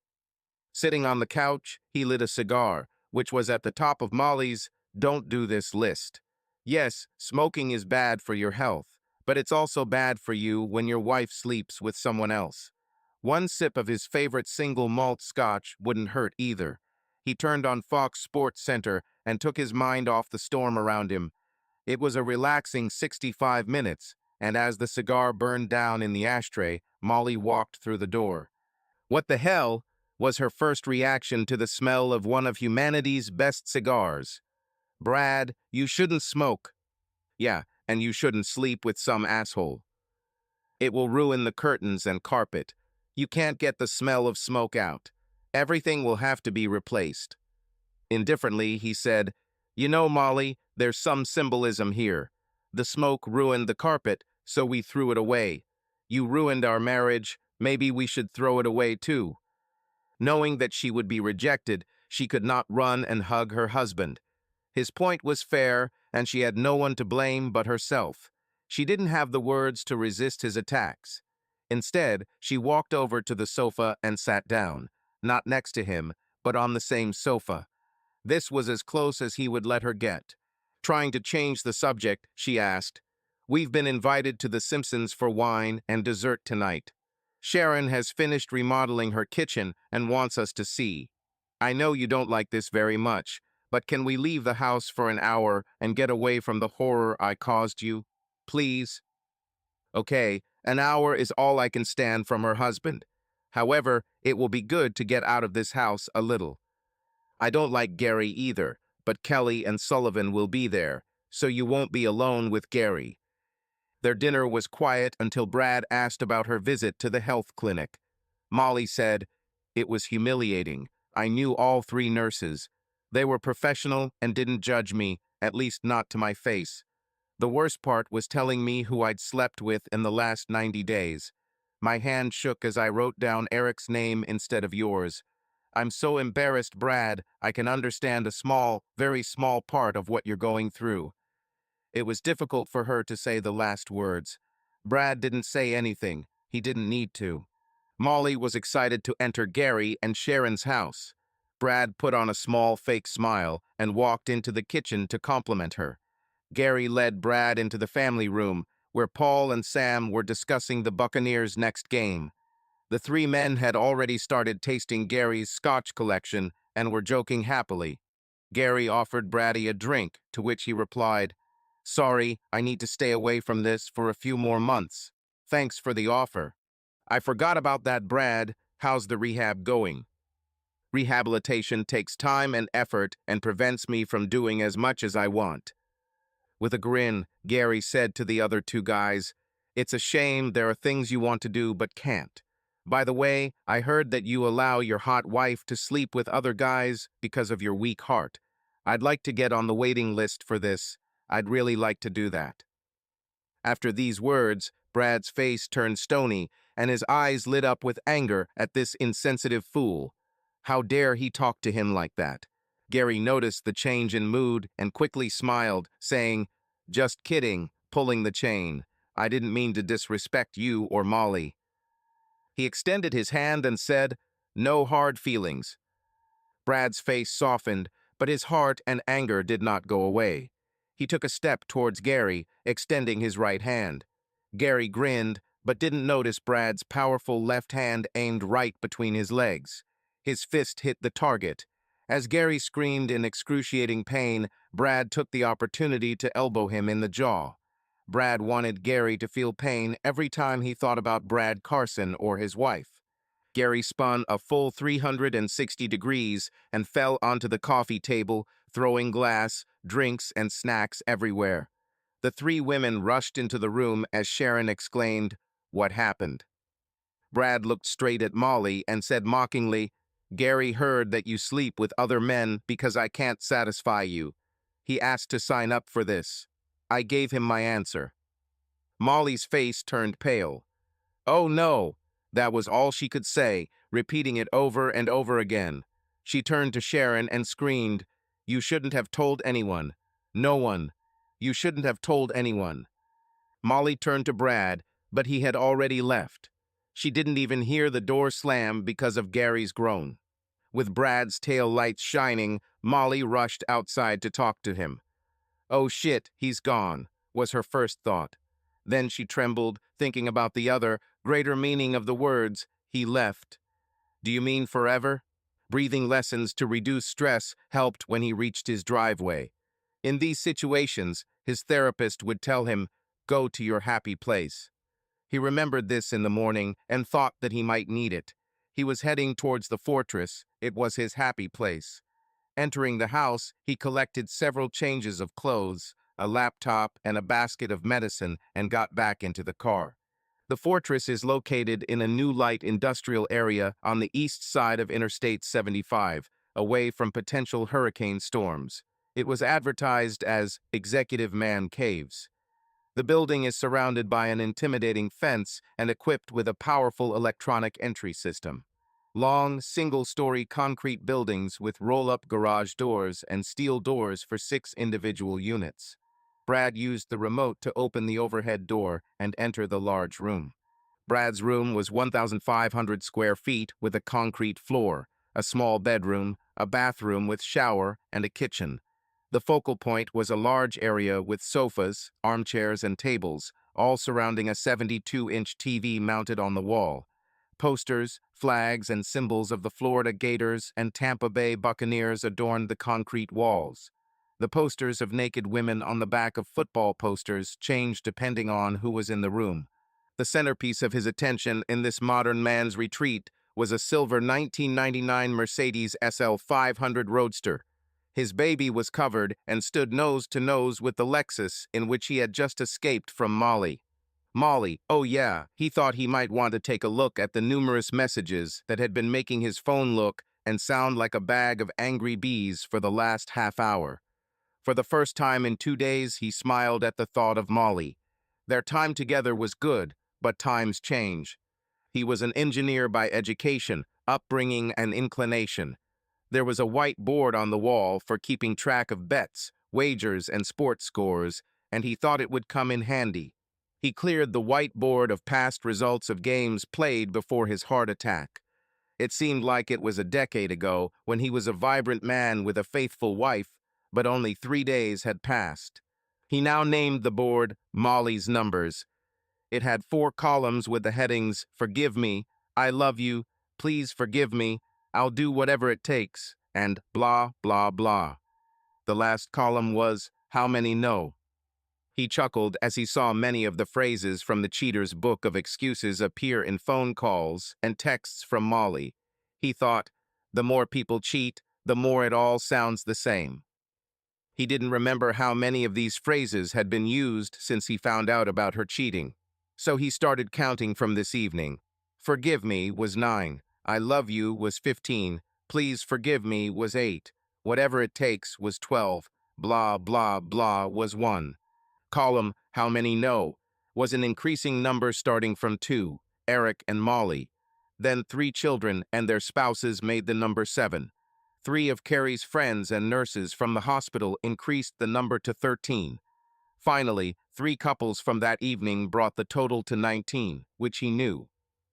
Sitting on the couch, he lit a cigar, which was at the top of Molly's "don't do this" list. Yes, smoking is bad for your health, but it's also bad for you when your wife sleeps with someone else. One sip of his favorite single malt scotch wouldn't hurt either. He turned on Fox Sports Center and took his mind off the storm around him. It was a relaxing 65 minutes, and as the cigar burned down in the ashtray, Molly walked through the door. "What the hell?" was her first reaction to the smell of one of humanity's best cigars. "Brad, you shouldn't smoke." "Yeah, and you shouldn't sleep with some asshole. It will ruin the curtains and carpet. You can't get the smell of smoke out. Everything will have to be replaced." Indifferently, he said, "You know, Molly, there's some symbolism here. The smoke ruined the carpet, so we threw it away. You ruined our marriage, maybe we should throw it away too." Knowing that she would be rejected, she could not run and hug her husband. His point was fair, and she had no one to blame but herself. She didn't have the words to resist his attacks. Instead, she walked over to the sofa and sat down, not next to him, but on the same sofa. This was as close as he would let her get. Trying to change the subject, she asked, "We've been invited to the Simpsons for wine and dessert tonight. Sharon has finished remodeling her kitchen and wants us to see. I know you don't like this very much, but can we leave the house for an hour and get away from the horror I caused you? Please?" Okay, an hour is all I can stand from her husband. However, it will be good to get out of this house a little. I don't like Gary either, but Kelly and Sullivan will be there, so you won't be alone with Gary. Their dinner was quiet until Brad asked about her visit to the health clinic. Molly said, "It was humiliating. I knew all three nurses. They were professional and didn't judge me, at least not to my face. The worst part was telling me who I'd slept with in the last 90 days. My hand shook as I wrote down Eric's name instead of yours. I'm so embarrassed, Brad, I can understand a small, very small part of what you're going through." It was difficult for her to say the last words. Brad didn't say anything. He didn't need to. Molly was excited to enter Gary and Sharon's house. Brad put on a small fake smile and walked into the kitchen to compliment her. Gary led Brad into the family room, where Paul and Sam were discussing the Buccaneers' next game. The three men had already started tasting Gary's scotch collection and were joking happily. Gary offered Brady a drink, to which he replied, "Sorry, I need to stay away from this for a few more months. Thanks for the offer." "I forgot about that, Brad. How's the rehab going?" "Rehabilitation takes time and effort and prevents me from doing as much as I want." With a grin, Gary said to the other two guys, "It's a shame there are things you want to do but can't. By the way, I heard that you allow your hot wife to sleep with other guys because of your weak heart. I'd like to get on the waiting list for this. I'd really like to do that." After these words, Brad's face turned stony, and his eyes lit up with anger at this insensitive fool. How dare he talk to him like that? Gary noticed the change in mood and quickly smiled, saying, "Just kidding," pulling the chain. "I didn't mean to disrespect you or Molly." He extended his hand and said, "No hard feelings." Brad's face softened, but his heart and anger did not go away. He took a step towards Gary, extending his right hand. Gary grinned, but didn't notice Brad's powerful left hand aimed right between his legs. His fist hit the target. As Gary screamed in excruciating pain, Brad took the opportunity to elbow him in the jaw. Brad wanted Gary to feel pain every time he thought about Brad Carson or his wife. Gary spun a full 360 degrees and fell onto the coffee table, throwing glass, drinks, and snacks everywhere. The three women rushed into the room as Sharon exclaimed, "What happened?" Brad looked straight at Molly and said mockingly, "Gary heard that you sleep with other men because I can't satisfy you. He asked to sign up for this. I gave him my answer." Molly's face turned pale. "Oh no!" That was all she could say, repeating it over and over again. She turned to Sharon and screamed, "You shouldn't have told anyone. No one. You shouldn't have told anyone." Molly turned to Brad, but he had already left. She didn't even hear the door slam because of Gary's groan. With Brad's tail lights shining, Molly rushed outside to talk to him. "Oh shit, he's gone," was her first thought. Then she trembled, thinking about the other, greater meaning of the words, "he left." "Do you mean forever?" Breathing lessons to reduce stress helped when he reached his driveway. In these situations, his therapist would tell him, "Go to your happy place." He remembered this in the morning and thought that he might need it. He was heading towards the fortress. It was his happy place. Entering the house, he collected several changes of clothes, a laptop, and a basket of medicine, and got back into the car. The fortress is located in a new light industrial area on the east side of Interstate 75, away from potential hurricane storms. It was advertised as Executive Man Caves. The building is surrounded by an intimidating fence and equipped with a powerful electronic entry system. Long, single-story concrete buildings with roll-up garage doors and steel doors for 6 individual units. Brad used the remote to open the overhead door and enter the large room. Brad's room was 1,500 square feet with a concrete floor, a small bedroom, a bathroom with shower, and a kitchen. The focal point was a large area with sofas, armchairs, and tables, all surrounding a 72-inch TV mounted on the wall. Posters, flags, and symbols of the Florida Gators and Tampa Bay Buccaneers adorned the concrete walls. The posters of naked women on the back of football posters changed depending on who was in the room. The centerpiece of his attention in this modern man's retreat was a silver 1999 Mercedes SL 500 Roadster. His baby was covered and stood nose to nose with the Lexus in which he had just escaped from Molly. Molly, oh yeah, he thought he might want to take a look at the numerous messages that had been making his phone look and sound like a bag of angry bees for the last half hour. For the first time in 2 days, he smiled at the thought of Molly. Their time together was good, but times change. He was an engineer by education, upbringing, and inclination. There was a white board on the wall for keeping track of bets, wagers, and sports scores, and he thought it would come in handy. He cleared the whiteboard of past results of games played before his heart attack. It seemed like it was a decade ago when he was a vibrant man with a faithful wife, but only 3 days had passed. He now named the board Molly's Numbers. It had 4 columns with the headings, "Forgive me," "I love you," "Please forgive me," "I'll do whatever it takes," and blah, blah, blah. The last column was, "How many know?" He chuckled as he saw many of the phrases from the cheater's book of excuses appear in phone calls and texts from Molly. He thought, the more people cheat, the more it all sounds the same. He didn't remember how many of these phrases had been used since he found out about her cheating. So he started counting from this evening. "Forgive me" was 9. "I love you" was 15. "Please forgive me" was 8. "Whatever it takes" was 12. "Blah, blah, blah" was 1. Column "How many know" was an increasing number starting from 2, Eric and Molly. Then 3 children and their spouses made the number 7. 3 of Carrie's friends and nurses from the hospital increased the number to 13. Finally, 3 couples from that evening brought the total to 19, which he knew.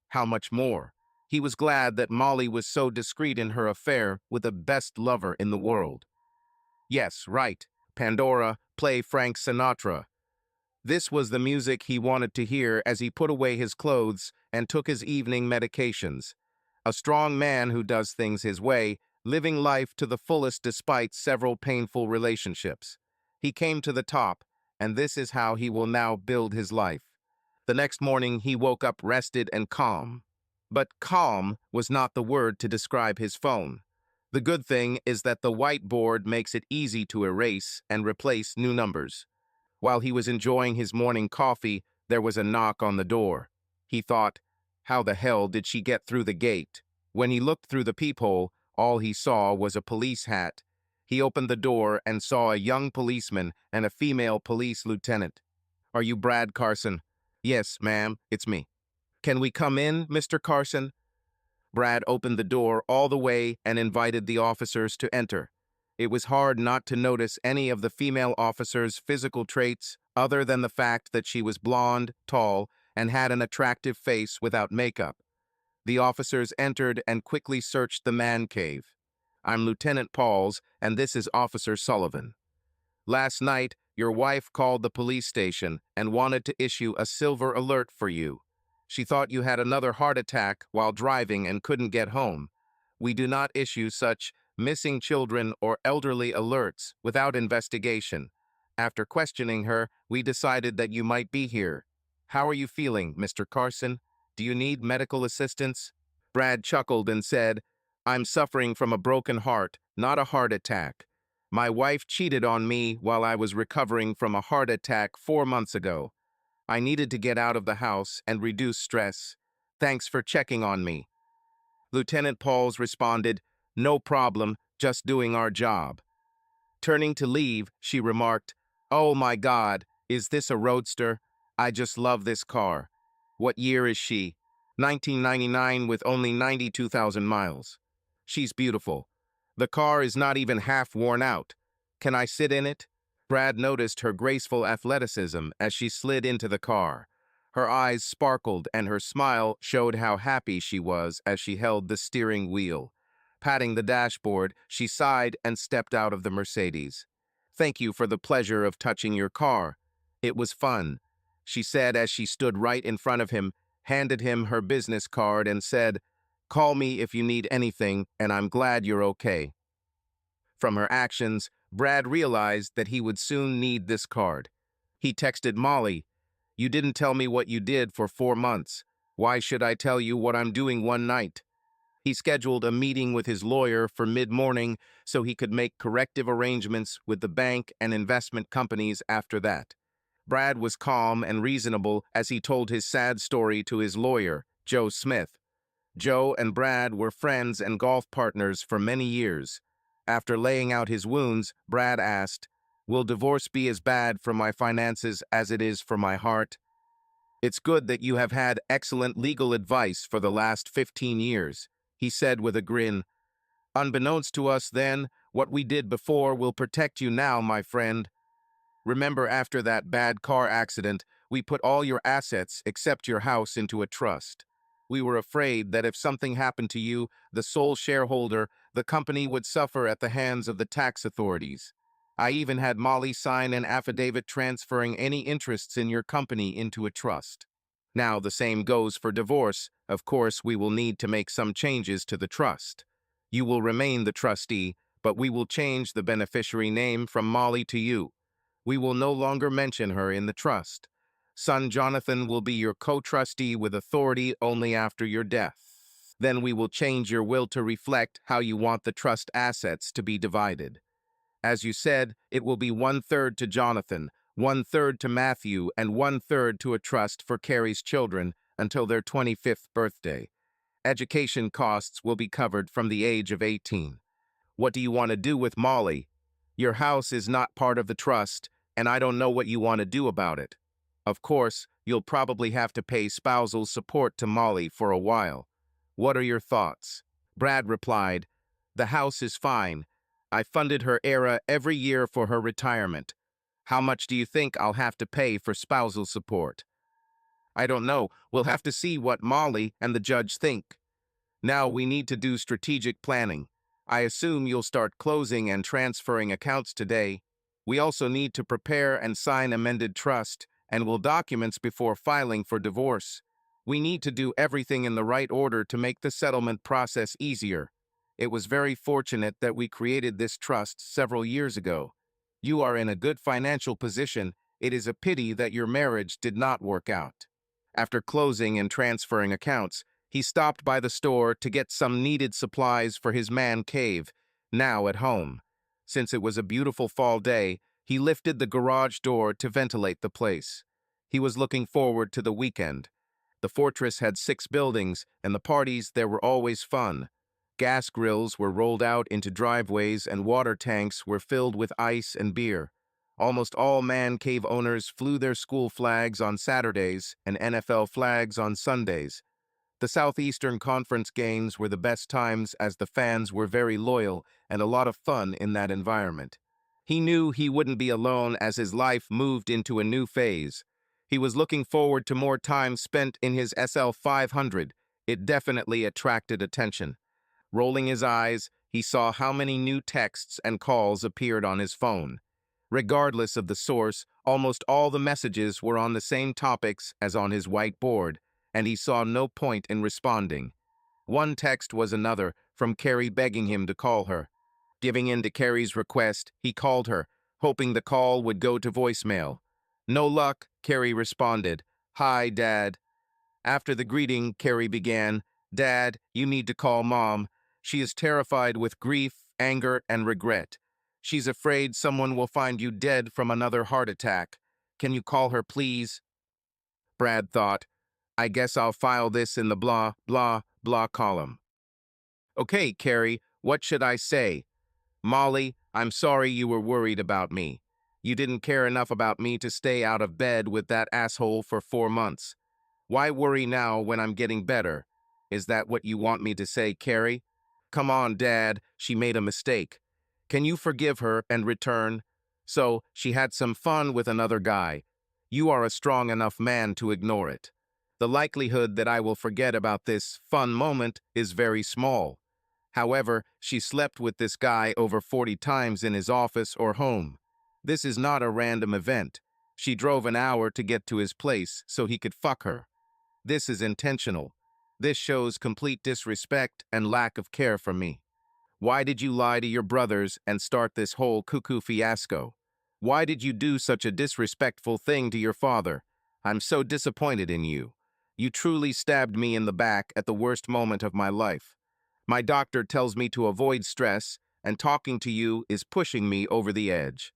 How much more? He was glad that Molly was so discreet in her affair with the best lover in the world. Yes, right. Pandora, play Frank Sinatra. This was the music he wanted to hear as he put away his clothes and took his evening medications. A strong man who does things his way, living life to the fullest despite several painful relationships. He came to the top, and this is how he will now build his life. The next morning he woke up rested and calm. But calm was not the word to describe his phone. The good thing is that the whiteboard makes it easy to erase and replace new numbers. While he was enjoying his morning coffee, there was a knock on the door. He thought, how the hell did she get through the gate? When he looked through the peephole, all he saw was a police hat. He opened the door and saw a young policeman and a female police lieutenant. "Are you Brad Carson?" "Yes, ma'am, it's me." "Can we come in, Mr. Carson?" Brad opened the door all the way and invited the officers to enter. It was hard not to notice any of the female officers' physical traits other than the fact that she was blonde, tall, and had an attractive face without makeup. The officers entered and quickly searched the man cave. "I'm Lieutenant Pauls, and this is Officer Sullivan. Last night, your wife called the police station and wanted to issue a silver alert for you. She thought you had another heart attack while driving and couldn't get home. We do not issue such missing children or elderly alerts without investigation. After questioning her, we decided that you might be here. How are you feeling, Mr. Carson? Do you need medical assistance?" Brad chuckled and said, "I'm suffering from a broken heart, not a heart attack. My wife cheated on me while I was recovering from a heart attack 4 months ago. I needed to get out of the house and reduce stress. Thanks for checking on me." Lieutenant Pauls responded, "No problem, just doing our job." Turning to leave, she remarked, "Oh my God, is this a roadster? I just love this car. What year is she?" 1999 with only 92,000 miles. "She's beautiful. The car is not even half worn out. Can I sit in it?" Brad noticed her graceful athleticism as she slid into the car. Her eyes sparkled and her smile showed how happy she was as she held the steering wheel. Patting the dashboard, she sighed and stepped out of the Mercedes. "Thank you for the pleasure of touching your car. It was fun," she said as she stood right in front of him, handed him her business card and said, "Call me if you need anything, and I'm glad you're okay." From her actions, Brad realized that he would soon need this card. He texted Molly, "You didn't tell me what you did for 4 months. Why should I tell you what I'm doing one night?" He scheduled a meeting with his lawyer for mid-morning so he could make corrective arrangements with the bank and investment companies after that. Brad was calm and reasonable as he told his sad story to his lawyer, Joe Smith. Joe and Brad were friends and golf partners for many years. After laying out his wounds, Brad asked, "Will divorce be as bad for my finances as it is for my heart?" "It's good that you have had excellent legal advice for the last 15 years, he said with a grin. "Unbeknownst to us then, what we did before will protect you now, my friend. Remember, after that bad car accident, we put all your assets except your house into a trust. We were afraid that if something happened to you, the sole shareholder, the company would suffer at the hands of the tax authorities. I even had Molly sign an affidavit transferring any interests in your company into a trust. Now the same goes for divorce. Of course, we will need to make some changes to the trust. You will remain the trustee, but we will change the beneficiary name from Molly to you. We will no longer mention her in the trust. Son Jonathan will be your co-trustee with authority only after your death. Then we will change your will to reflect how you want the trust assets to be divided. As you said, it will be 1/3 to Jonathan, 1/3 to Matthew, and 1/3 to a trust for Carrie's children until their 25th birthday. Education costs will be covered from the age of 18. What do you want to do with Molly? Your house is not part of the trust, and I don't know what you want to do about it. Of course, you'll probably have to pay spousal support to Molly for a while. What are your thoughts?" Brad replied, "The house is fine. I funded her ERA every year for her retirement. How much do you think I'll have to pay for spousal support?" "I don't know. We'll have to see what Molly and the judge think. Now we need to do strategic planning. I assume you'll start closing and transferring accounts today. We also need to prepare and sign amended trust and will documents before filing for divorce. We need to do everything in the right order to make the settlement process easier. It was very fortunate that we created this trust several years ago. You are in a good financial position. It is a pity that your marriage did not work out." After closing and transferring accounts, he stopped by the store to get some needed supplies for his man cave, now at home. Since it was a beautiful fall day, he lifted the garage door to ventilate the place. He was looking forward to the weekend. The fortress had 6 buildings, and the parties there were always fun. Gas grills were rolled out into driveways and water tanks were filled with ice and beer. Almost all man cave owners flew their school flags on Saturdays and NFL flags on Sundays. The Southeastern Conference games were the best times as the fans were very loyal and a lot of fun in that environment. He knew he wouldn't be alone as his life moved into a new phase. He was looking forward to more time spent in his SL 500. It definitely attracted attention. Rolling his eyes, he saw how many new texts and calls appeared on his phone. Regardless of the source, almost all the messages were on the same topics as on his whiteboard, and he saw no point in responding. One text was another, from Carrie begging him to call her. Giving in to Carrie's request, he called her, hoping the call would go to voicemail. No luck, Carrie responded. "Hi, Dad." After the greeting, Carrie began, "Dad, you need to call Mom. She is terrified with grief, anger, and regret. She's afraid someone will find you dead from another heart attack. Can you call her, please?" Brad thought, "I guess I'll file this in the blah, blah, blah column." "Okay, Carrie, what should I say?" "Molly, I'm sorry you were worried about me. You didn't care enough about me to stay out of bed with that asshole for 4 months. Why worry now when I'm getting better? Is that what you want me to say, Carrie? Come on, Dad, she made a mistake. Can you forgive her and return? So, she had some fun with another guy. You are a strong enough man to ignore it. The likelihood that I will forget about this fun moment is very small. However, she slept with this guy over 40 times in his office or home. This is not a random event. She drove an hour to get to his place so he could fuck her. This is intentional. This shows complete disrespect and lack of care for me. Why did you lie to your brothers and start this whole cuckoo fiasco? Why did you do such a disrespectful thing to your father? I'm so disappointed in you. You truly stabbed me in the back at the worst moment of my life. My doctor tells me to avoid stress, and talking to you is pushing me over the edge.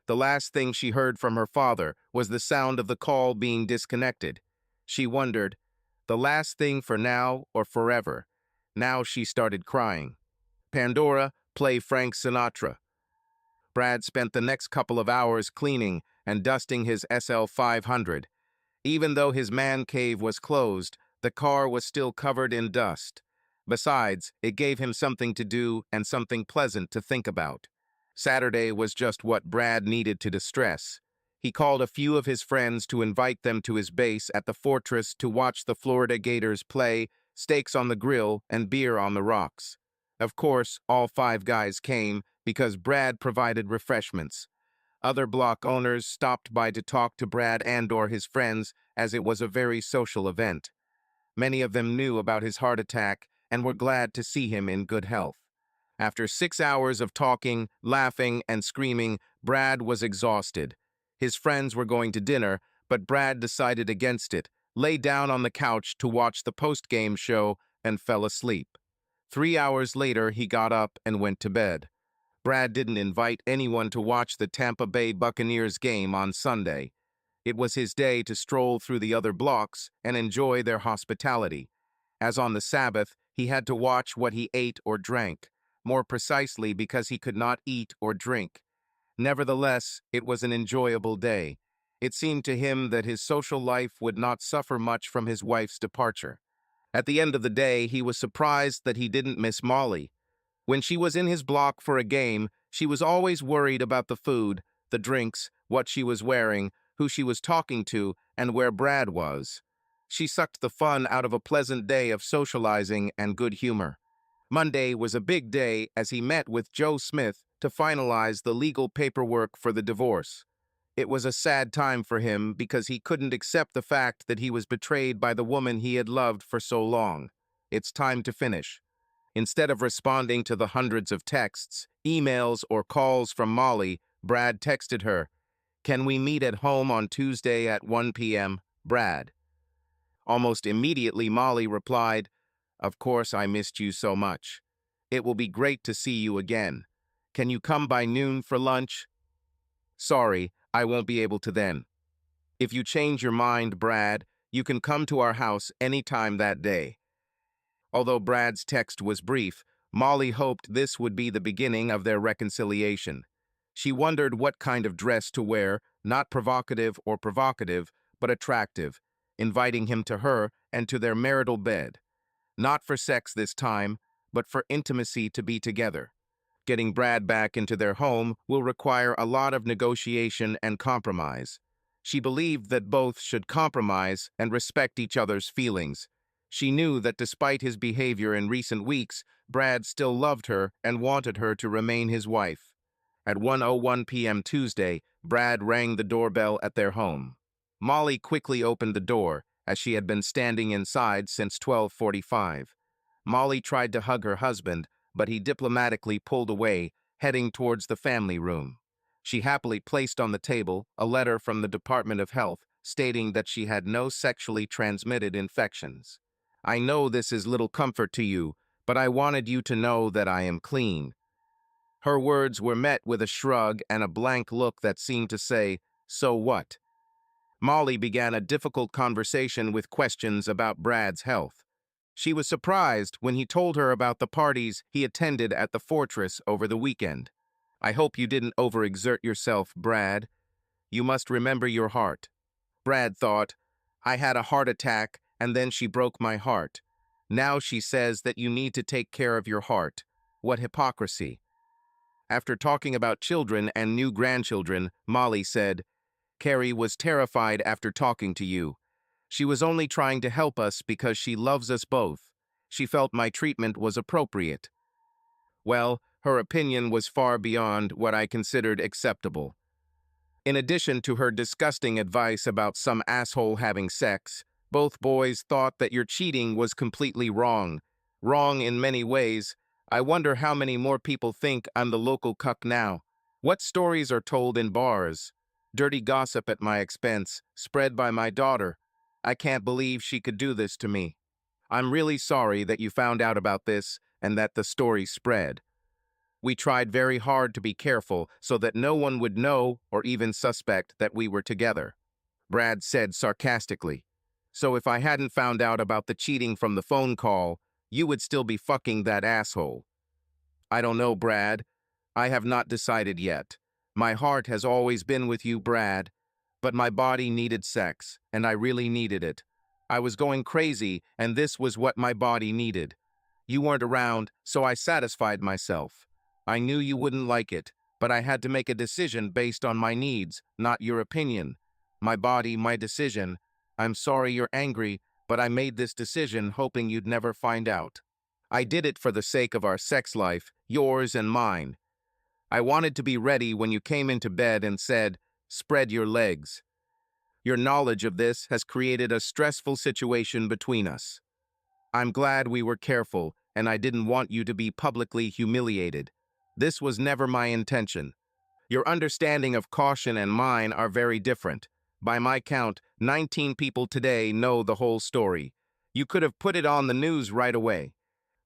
The last thing she heard from her father was the sound of the call being disconnected. She wondered, the last thing for now or forever. Now she started crying. Pandora, play Frank Sinatra. Brad spent the next couple of hours cleaning and dusting his SL 500. Even though his man cave was closed, the car was still covered in dust. Besides, it gave him something to do and something pleasant to think about. Saturday was just what Brad needed to distress. He called a few of his friends to invite them to his base at the Fortress to watch the Florida Gators play, steaks on the grill, and beer on the rocks. Of course, all 5 guys came because Brad provided refreshments. Other block owners stopped by to talk to Brad and/or his friends as it was a very social event. Many of them knew about his heart attack and were glad to see him in good health. After 6 hours of talking, laughing, and screaming, Brad was exhausted. His friends were going to dinner, but Brad decided against it, lay down on the couch to watch the post-game show, and fell asleep. 3 hours later, he got up and went to bed. Brad didn't invite anyone to watch the Tampa Bay Buccaneers game on Sunday. It was his day to stroll through the other blocks and enjoy their hospitality. As on the Sabbath, he had to watch what he ate or drank, more precisely because he could not eat or drink. Nevertheless, it was an enjoyable day. It seemed to him that his social life would not suffer much from his wife's departure. At the end of the day, he was surprised that he didn't miss Molly. When she was in his block for a game, she was always worried about the food, the drinks, what she was wearing, who she was talking to, and where Brad was. She sucked the fun out of a pleasant day of socializing and good humor. Monday was a big day as he met with Joe Smith to finalize the legal paperwork for the divorce. It was a sad time for him because he couldn't accept the fact that he was betrayed by the woman he had loved for so long. It's time to finish. Instead of responding to the hundreds of texts, emails, or calls from Molly, Brad texted her, "Can we meet at home on Tuesday at 1 p.m., Brad?" Almost immediately, Molly replied, "Of course, I missed you so much. It will be great to see you again. Can you come by noon for lunch?" "Sorry, I won't be able to then. If you change your mind, Brad, you can come to our house any time that day." Although Brad's text was brief, Molly hoped this would be the beginning of their reconciliation. She wondered what kind of dress to wear, not provocative or provocative, but attractive, inviting him to her and to their marital bed. Not for sex this time, but for intimacy to be together. Getting Brad back into their home will require a lot of negotiation and compromise. She believed that both should compromise and respect each other's feelings. She knew that despite his behavior in recent weeks, Brad still loved her and wanted her to remain his wife. At 1:01 p.m. Tuesday, Brad rang the doorbell at their home. Molly quickly opened the door, as she had been standing inside since 12:45. Molly tried to hug her husband, but he diplomatically pulled away, heading towards the family room. She happily placed on the table a letter from the Department of Health stating that she had no sexually transmitted infections. "I know this is little comfort to you, but I wanted you to know that I am clean." Her words were met with a shrug and a blank look that seemed to say, "So what?" Molly began a difficult conversation with questions about Brad's health. She was surprised when he told her about the parties he attended at the fortress over the weekend. "I hope you didn't overexert yourself, Brad. You must remember your heart." Brad thought, "I had a heart attack and then she broke my heart. Now she says that you need to take care of your heart. What hypocrisy." After talking about children and new grandchildren, Molly said, "Carrie was terrified after talking to you. She was only trying to help us because she loves us both. She felt my treatment was appropriate." Well, her opinion was far beyond what I considered acceptable. In addition to her disgusting advice about some asshole having sex, both boys thought that your cheating was completely wrong. Wrong in many ways. I wonder how many more people think I'm the local cuck now. What stories are told in bars? Dirty gossip at my expense, spread by my daughter. I can't believe she could do this to me. I'm really sorry that you found out about this and that the story spread. We tried very hard to be careful so that no one would know or even suspect that we were together," Brad said sarcastically. "So if I hadn't found out about the cheating from the phone call, you would still be fucking that asshole." "I don't know, Brad. I have not decided yet. My heart has always been with you, Brad, but my body needed sex, and I really needed it. I was going crazy, and this was what my body needed. You weren't around, so I satisfied myself. I knew you wouldn't like it, but I had to make a decision based on my needs, not your opinion. My body, my decision. I'm sorry you're angry, but I made this decision hoping you'd never find out. I did it for the sake of our sex life, yours and mine. I wanted to be ready when you came into bed and said, 'Spread your legs.' Your knowledge of this has created a stressful situation between us. I'm glad we were careful, and I didn't want you to be publicly humiliated. This was never my intention. Your understanding of caution and mine are very different. By my count, 19 people today know the whole story. You could have put it on the news right away.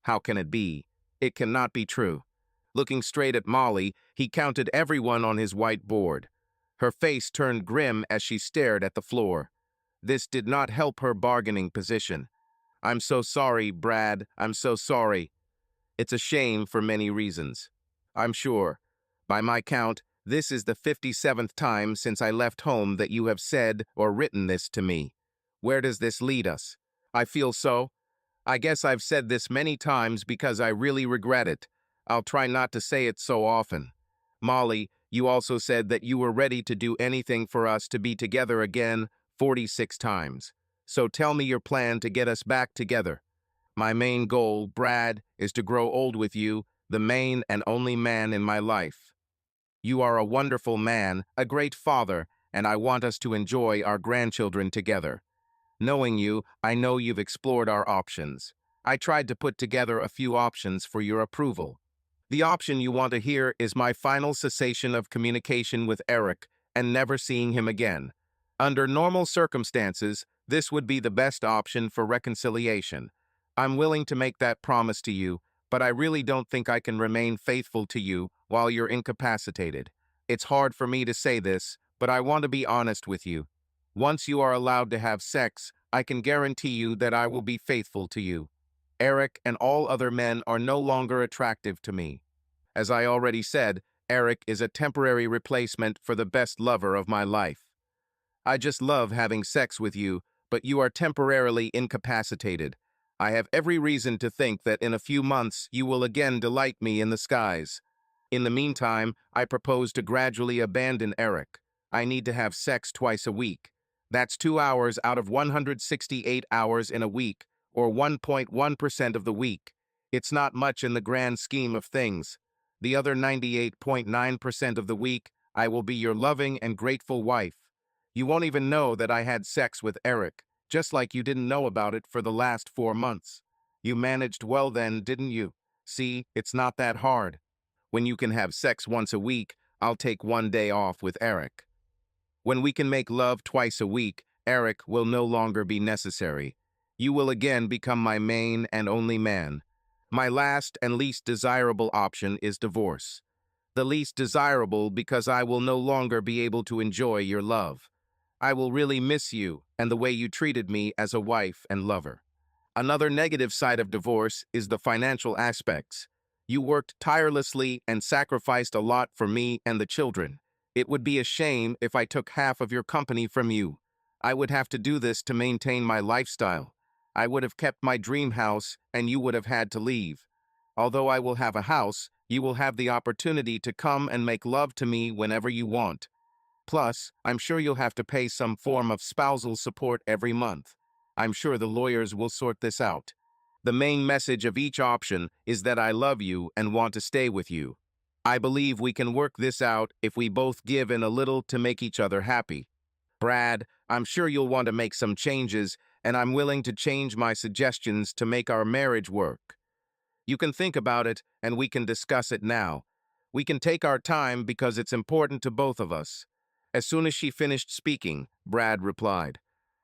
How can it be? It cannot be true." Looking straight at Molly, he counted everyone on his whiteboard. Her face turned grim as she stared at the floor. This did not help her bargaining position. "I'm so sorry, Brad. I'm so sorry. It's a shame for many reasons. I'm sure. By my count, this is the 57th time since I left home that you have said or written this to me. Where does this lead us? I feel so. I guess I've said this many times because I really regret it. I'll try not to say it so often. Molly, you also said that you were ready to do anything for us to be together again 46 times. So tell me your plan to get us back together. My main goal, Brad, is to grow old with you, the main and only man in my life. You are a wonderful man, a great father, and I want us to enjoy our grandchildren together. Knowing you, I know you've explored our options. I tried to put together a few options for your approval. The option you want to hear is my final cessation of communication with Eric and never seeing him again. Under normal circumstances, this would be the best option for reconciliation. I'm willing to make that promise to you, but I really don't think I can remain faithful to you while you're incapacitated. It's hard for me to say this, but I want to be honest with you. Once you are allowed to have sex, I can guarantee you that I will be faithful to you. Eric and all other men are no longer attractive to me. As I already said, Eric is a temporary replacement for the best lover of my life. I just love having sex with you, but you are temporarily incapacitated. I have every reason to think that in a few months you will again delight me in the skies. In the meantime, I propose to gradually abandon Eric. I need to have sex twice a week. That's 2 hours out of 168 hours in a week, or 1.1% of the week. It's not much in the grand scheme of things. The other 98.9% of the week, I will be your loving and grateful wife. You won't even know that I had sex with Eric, just like you didn't know about it for the last 4 months. You managed well then, didn't you? See, it's not that hard. When you can have sex once a week, I'll take 1 day off with Eric. When we can make love twice a week, Eric will no longer be necessary. You will again become my main and only man. My last and least desirable option is divorce. The least desirable because I will no longer be able to enjoy your love. I will really miss you and the way you treated me as a wife and lover. Another negative side of divorce is the financial aspects. You worked tirelessly and sacrificed a lot for me and the children. It would be a shame if I took half of your company from you. I would have to do this to maintain my lifestyle. I would have kept my dream house and you would have had to leave. Although I will have a house, you will have the opportunity to come and make love to me whenever you want. Plus, I'm sure you'll have to pay some form of spousal support every month. I'm sure the lawyers will sort this out. The main message of each option is that I love you and want to stay with you. I believe we can work this out if we both give in a little to make each other happy. Brad, I'm sure you'll want to make some changes, and I'm willing to change my suggestions to make our marriage work. You can think about it, and we can discuss it now. We can take our time because it's important to both of us. As soon as she finished speaking, Brad replied,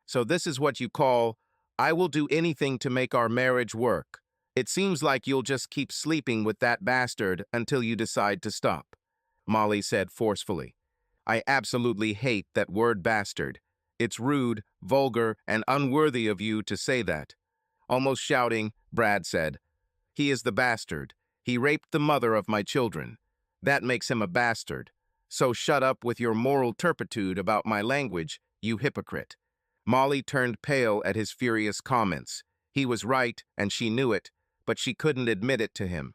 "So this is what you call, I will do anything to make our marriage work. It seems like you'll just keep sleeping with that bastard until you decide to stop," Molly said forcefully. "I absolutely hate that word bastard. It's rude, vulgar, and unworthy of you to say that." Almost shouting, Brad said, "He is the bastard. He raped the mother of my children. That makes him a bastard. So shut up with your moral turpitude about my language, you hypocrite." Molly turned pale at his furious comments. He was right, and she knew it, but she couldn't admit it to him.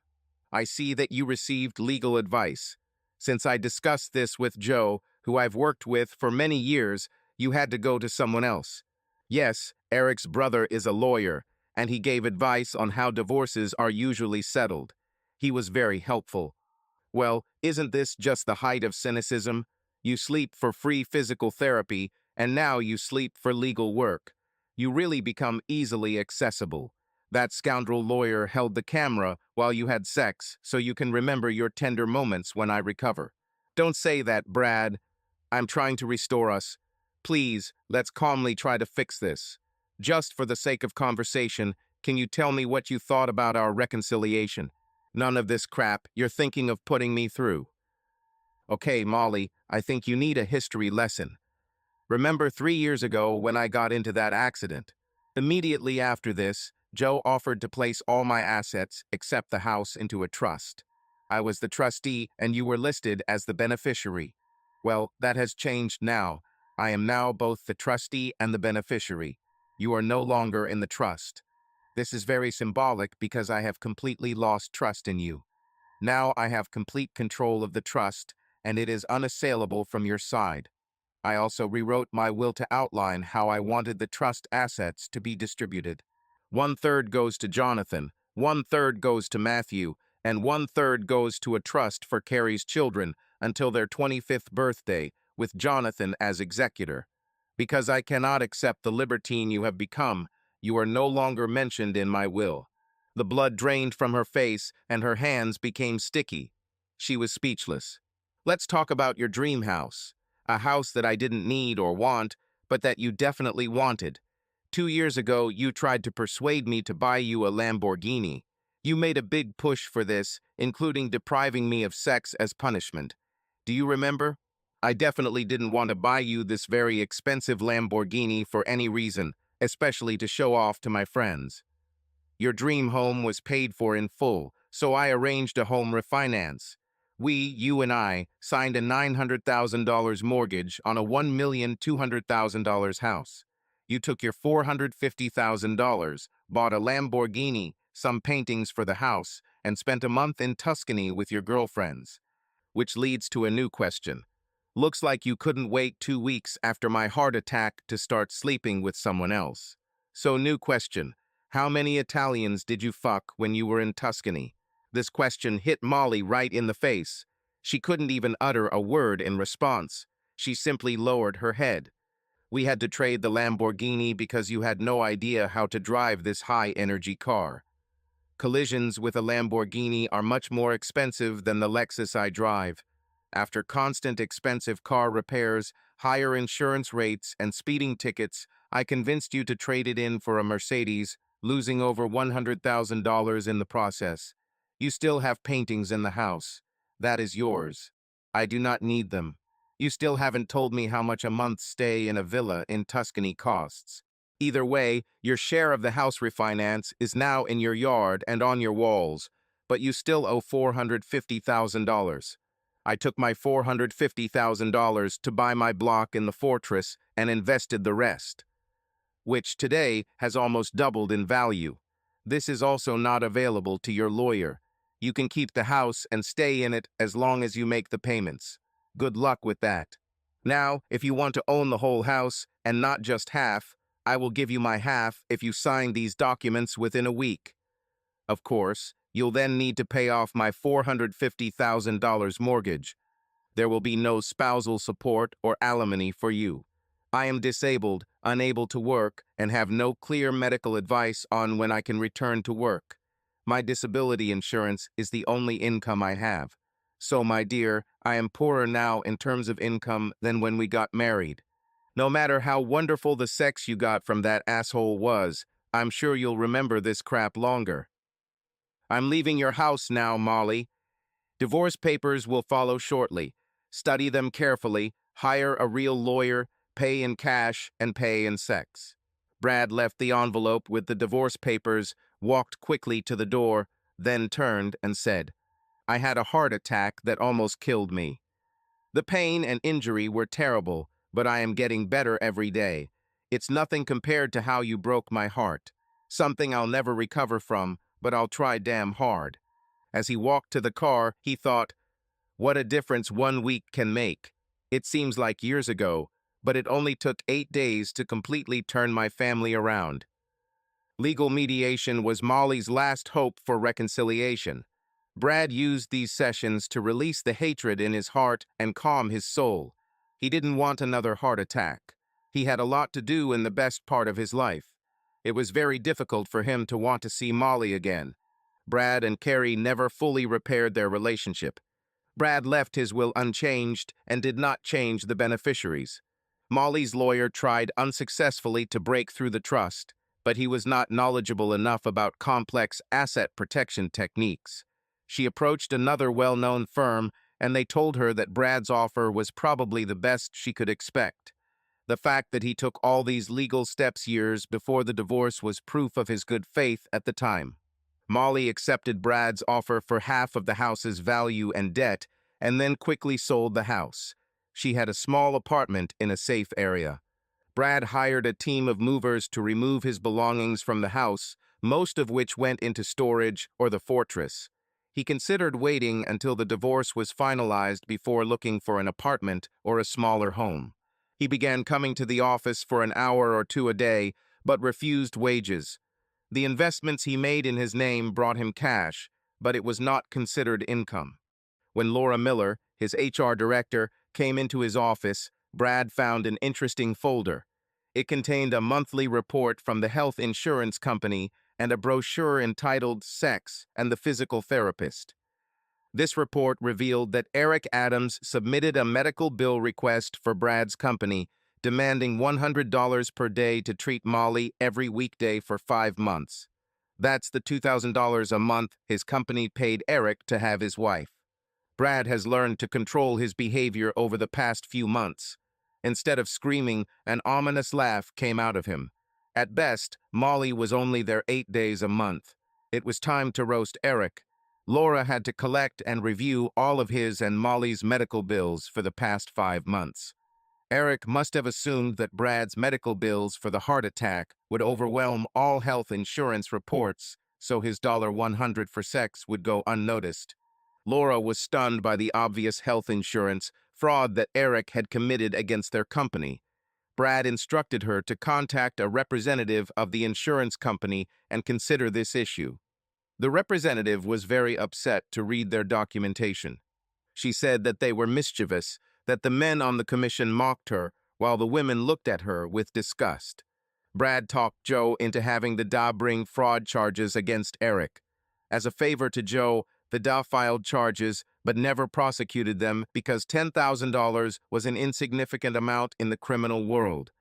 "I see that you received legal advice. Since I discussed this with Joe, who I've worked with for many years, you had to go to someone else." "Yes, Eric's brother is a lawyer, and he gave advice on how divorces are usually settled. He was very helpful." Well, isn't this just the height of cynicism? You sleep for free physical therapy, and now you sleep for legal work. You really become easily accessible. That scoundrel lawyer held the camera while you had sex, so you can remember your tender moments when I recover. Don't say that, Brad. I'm trying to restore us. Please, let's calmly try to fix this. Just for the sake of conversation, can you tell me what you thought about our reconciliation? None of this crap you're thinking of putting me through. Okay, Molly, I think you need a history lesson. Remember 3 years ago when I got into that accident? Immediately after this, Joe offered to place all my assets except the house into a trust. I was the trustee and you were listed as the beneficiary. Well, that has changed now. I am now both the trustee and the beneficiary. You are no longer in the trust. This is very symbolic because I have completely lost trust in you. Now I have complete control of the trust, and it is unassailable from your side. I also rewrote my will to outline how I wanted the trust assets to be distributed. 1/3 goes to Jonathan, 1/3 goes to Matthew, and 1/3 goes to a trust for Carrie's children until their 25th birthday, with Jonathan as executor. Because I cannot accept the libertine you have become, you are no longer mentioned in my will." The blood drained from her face and her hands became sticky. She was speechless. "Let's talk about your dream house. A house that I didn't need or want, but that you definitely wanted. 2 years ago, you tried to persuade me to buy you a Lamborghini. You made a big push for this, including depriving me of sex as punishment. Do you remember? I definitely didn't want to buy you this very expensive Lamborghini for any reason, especially to show off to my friends. Your dream home was paid for in full, so I arranged a home refinance. You and I, signed a $900,000 mortgage on a $1,200,000 house. You took your $450,000, bought a Lamborghini, some paintings for the house, and spent a month in Tuscany with your girlfriends. Which leads to a new question. Looks like you couldn't wait 2 weeks after my heart attack to start sleeping with someone else. So new question. How many Italians did you fuck when you were in Tuscany? This question hit Molly right in the face. She couldn't even utter a word in response. She simply lowered her head. We had to trade the Lamborghini because you had no idea how to drive this high-energy car. Collisions with a Lamborghini are much more expensive than the Lexus I drive. After constant expensive car repairs, higher insurance rates, and speeding tickets, I convinced you to trade it in for a Mercedes, losing over $100,000 in the process. You still have paintings in the house. That is yours. I do not need them. You still haven't told me how much a month's stay in a villa in Tuscany costs. Either way, your share of the house refinance is now in your yard and on your walls, but you still owe $450,000. I took my $450,000 to buy my block in the fortress and invested the rest, which today has almost doubled in value. This is also not available to your lawyer. You can keep the house and stay in it as long as you make the payments. Good luck with that. Now, if you want to own the whole house and not just half, I will give you my half if you sign these documents within a week. Of course, you'll then need to pay off my $450,000 mortgage. There will be no spousal support or alimony for you. I am disabled, unable to work, and have no clear medical advice on when I can return to work. My disability insurance is the only income I have. So, my dear, I am poorer now in terms of income than when we got married. No matter how wonderful the sex you got from that asshole was, I'm sure you'll remember this crap longer. I'm leaving your house now, Molly. Divorce papers will follow shortly. Study them carefully, hire a real lawyer, pay in cash, and pay in sex. Brad left the envelope with the divorce papers, walked quickly to the door, then turned and said, I had a heart attack that almost killed me. The pain and injury were terrible, but I am getting better every day. It's nothing compared to how you broke my heart. Something I'll never recover from, but I'll try damn hard. As he walked to the car, he thought, what a difference 1 week can make. It seems like years ago, but it only took 8 days to completely turn my family around. Legal mediation was Molly's last hope for reconciliation. Brad used these sessions to release the hatred in his heart and calm his soul. He didn't want another heart attack. He had a lot to do in the best part of his life. It was very difficult for him to want to see Molly again. Brad and Carrie never fully repaired their relationship. Brad left his will unchanged and did not change the beneficiaries. Molly's lawyer tried unsuccessfully to break through the trust, but he was not knowledgeable enough about complex asset protection techniques. She approached another well-known firm, and they told her that Brad's offer was probably the best she could expect. The fact that he took all these legal steps years before the divorce was proof of his good faith at the time. Molly accepted Brad's offer for half of the house's value and debt, and then quickly sold the house. She had a small apartment in a safe area. Brad hired a team of movers to remove his belongings from the house, most of which went into storage or the fortress. He considered waiting until the divorce was finalized before looking for an apartment or a smaller home. He began coming to the office for an hour or two a day, but refused wages. The investments he made in his name brought him cash, but it was not considered income. When Laura Miller, his HR director, came into his office, Brad found an interesting folder. It contained a monthly report from the health insurance company and a brochure entitled Sex and the Physical Therapist. This report revealed that Eric Adams submitted a medical bill request for Brad's company, demanding $100 per day to treat Molly every weekday for 5 months. That's the $2,000 a month his company paid Eric to have his wife. Brad has learned to control his behavior over the past few months. Instead of screaming, an ominous laugh came out of him. At best, Molly was only there 8 days a month. It was time to roast Eric. Laura had to collect and review all of his and Molly's medical bills for the past 5 months. Eric must have assumed that Brad's medical bills for the heart attack would overwhelm all health insurance reports, so his $100 for sex would go unnoticed. Laura was stunned by the obvious health insurance fraud that Eric had committed against their company. Brad instructed her to contact a representative of the insurance company and consider this issue. The representative was very upset to read their documentation. She said that they were mischievous, that the men on the commission mocked her, while the women looked at her with disgust. Brad talked Joe into having the DA bring fraud charges against Eric. As a favor to Joe, the DA filed charges but never prosecuted them because $10,000 was an insignificant amount in the criminal world.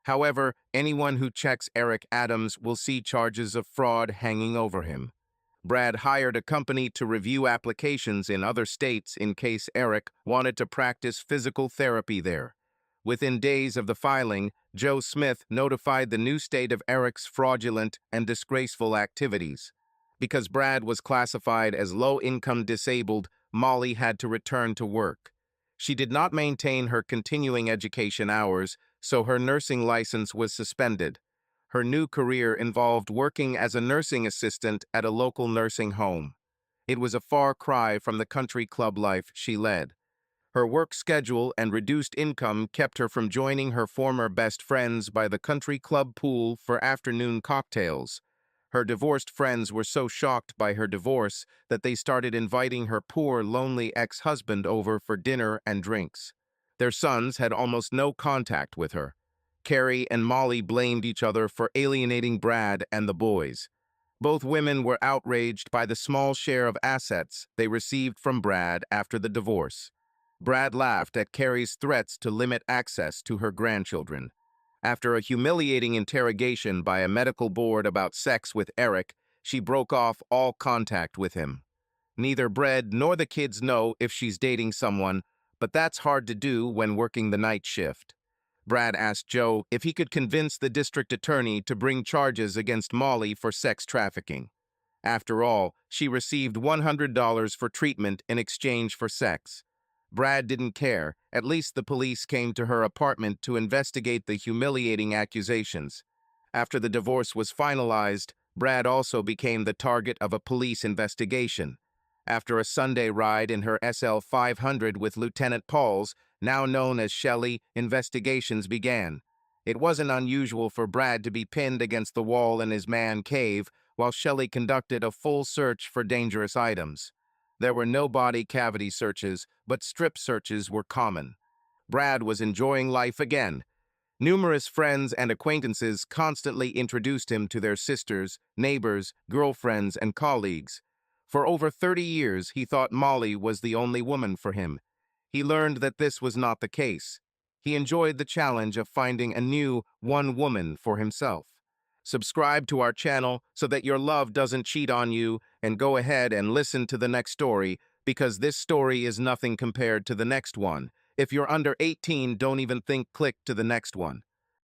However, anyone who checks Eric Adams will see charges of fraud hanging over him. Brad hired a company to review applications in other states in case Eric wanted to practice physical therapy there. Within days of the filing, Joe Smith notified the new state of Eric's fraudulent and disgraceful activities. Because Brad was classified as low-income disabled, Molly had to return to work. She did not maintain her continuing education hours, so her nursing license was suspended. Her new career involved working as a nursing assistant at a local nursing home. It was a far cry from the country club life she led. Her work schedule and reduced income kept her from joining her former best friends by the country club pool for afternoon cocktails. Her divorced friends were so shocked by her divorce that they started inviting her poor, lonely ex-husband over for dinner and drinks. Their sons had almost no contact with her. Carrie and Molly blamed each other for alienating Brad and the boys. Both women were outraged by the small share of assets they received from Brad after the divorce. Brad laughed at Carrie's threats to limit access to her grandchildren. After a humiliating interrogation by a medical board about sex with Eric, she broke off all contact with him. Neither Brad nor the kids know if she's dating someone, but that's hard to do when working the night shift. Brad asked Joe if he could convince the district attorney to bring charges against Molly for sex trafficking. After all, she received $100 for treatment in exchange for sex. Brad didn't care. At least the police came to her apartment to investigate the humiliating accusations. After the divorce was finalized, Brad also became the target of a police investigation. After a Sunday ride in her SL 500 with Lieutenant Pauls, now known as Shelley, investigations began. It wasn't unusual for Brad to be pinned against the wall in his man cave while Shelley conducted a full search for dangerous items. There were no body cavity searches, but strip searches were common. Brad was enjoying life again. Numerous friends and acquaintances constantly introduced him to their sisters, neighbors, girlfriends, and colleagues. For over 30 years, he thought Molly was the only woman for him. He learned that this was not the case. He enjoyed the challenge of finding a new one woman for himself. Subscribe to our channel so that your love doesn't cheat on you, and go ahead and listen to the next story, because this story is nothing compared to the next one. If you're under 18, don't even click to the next one.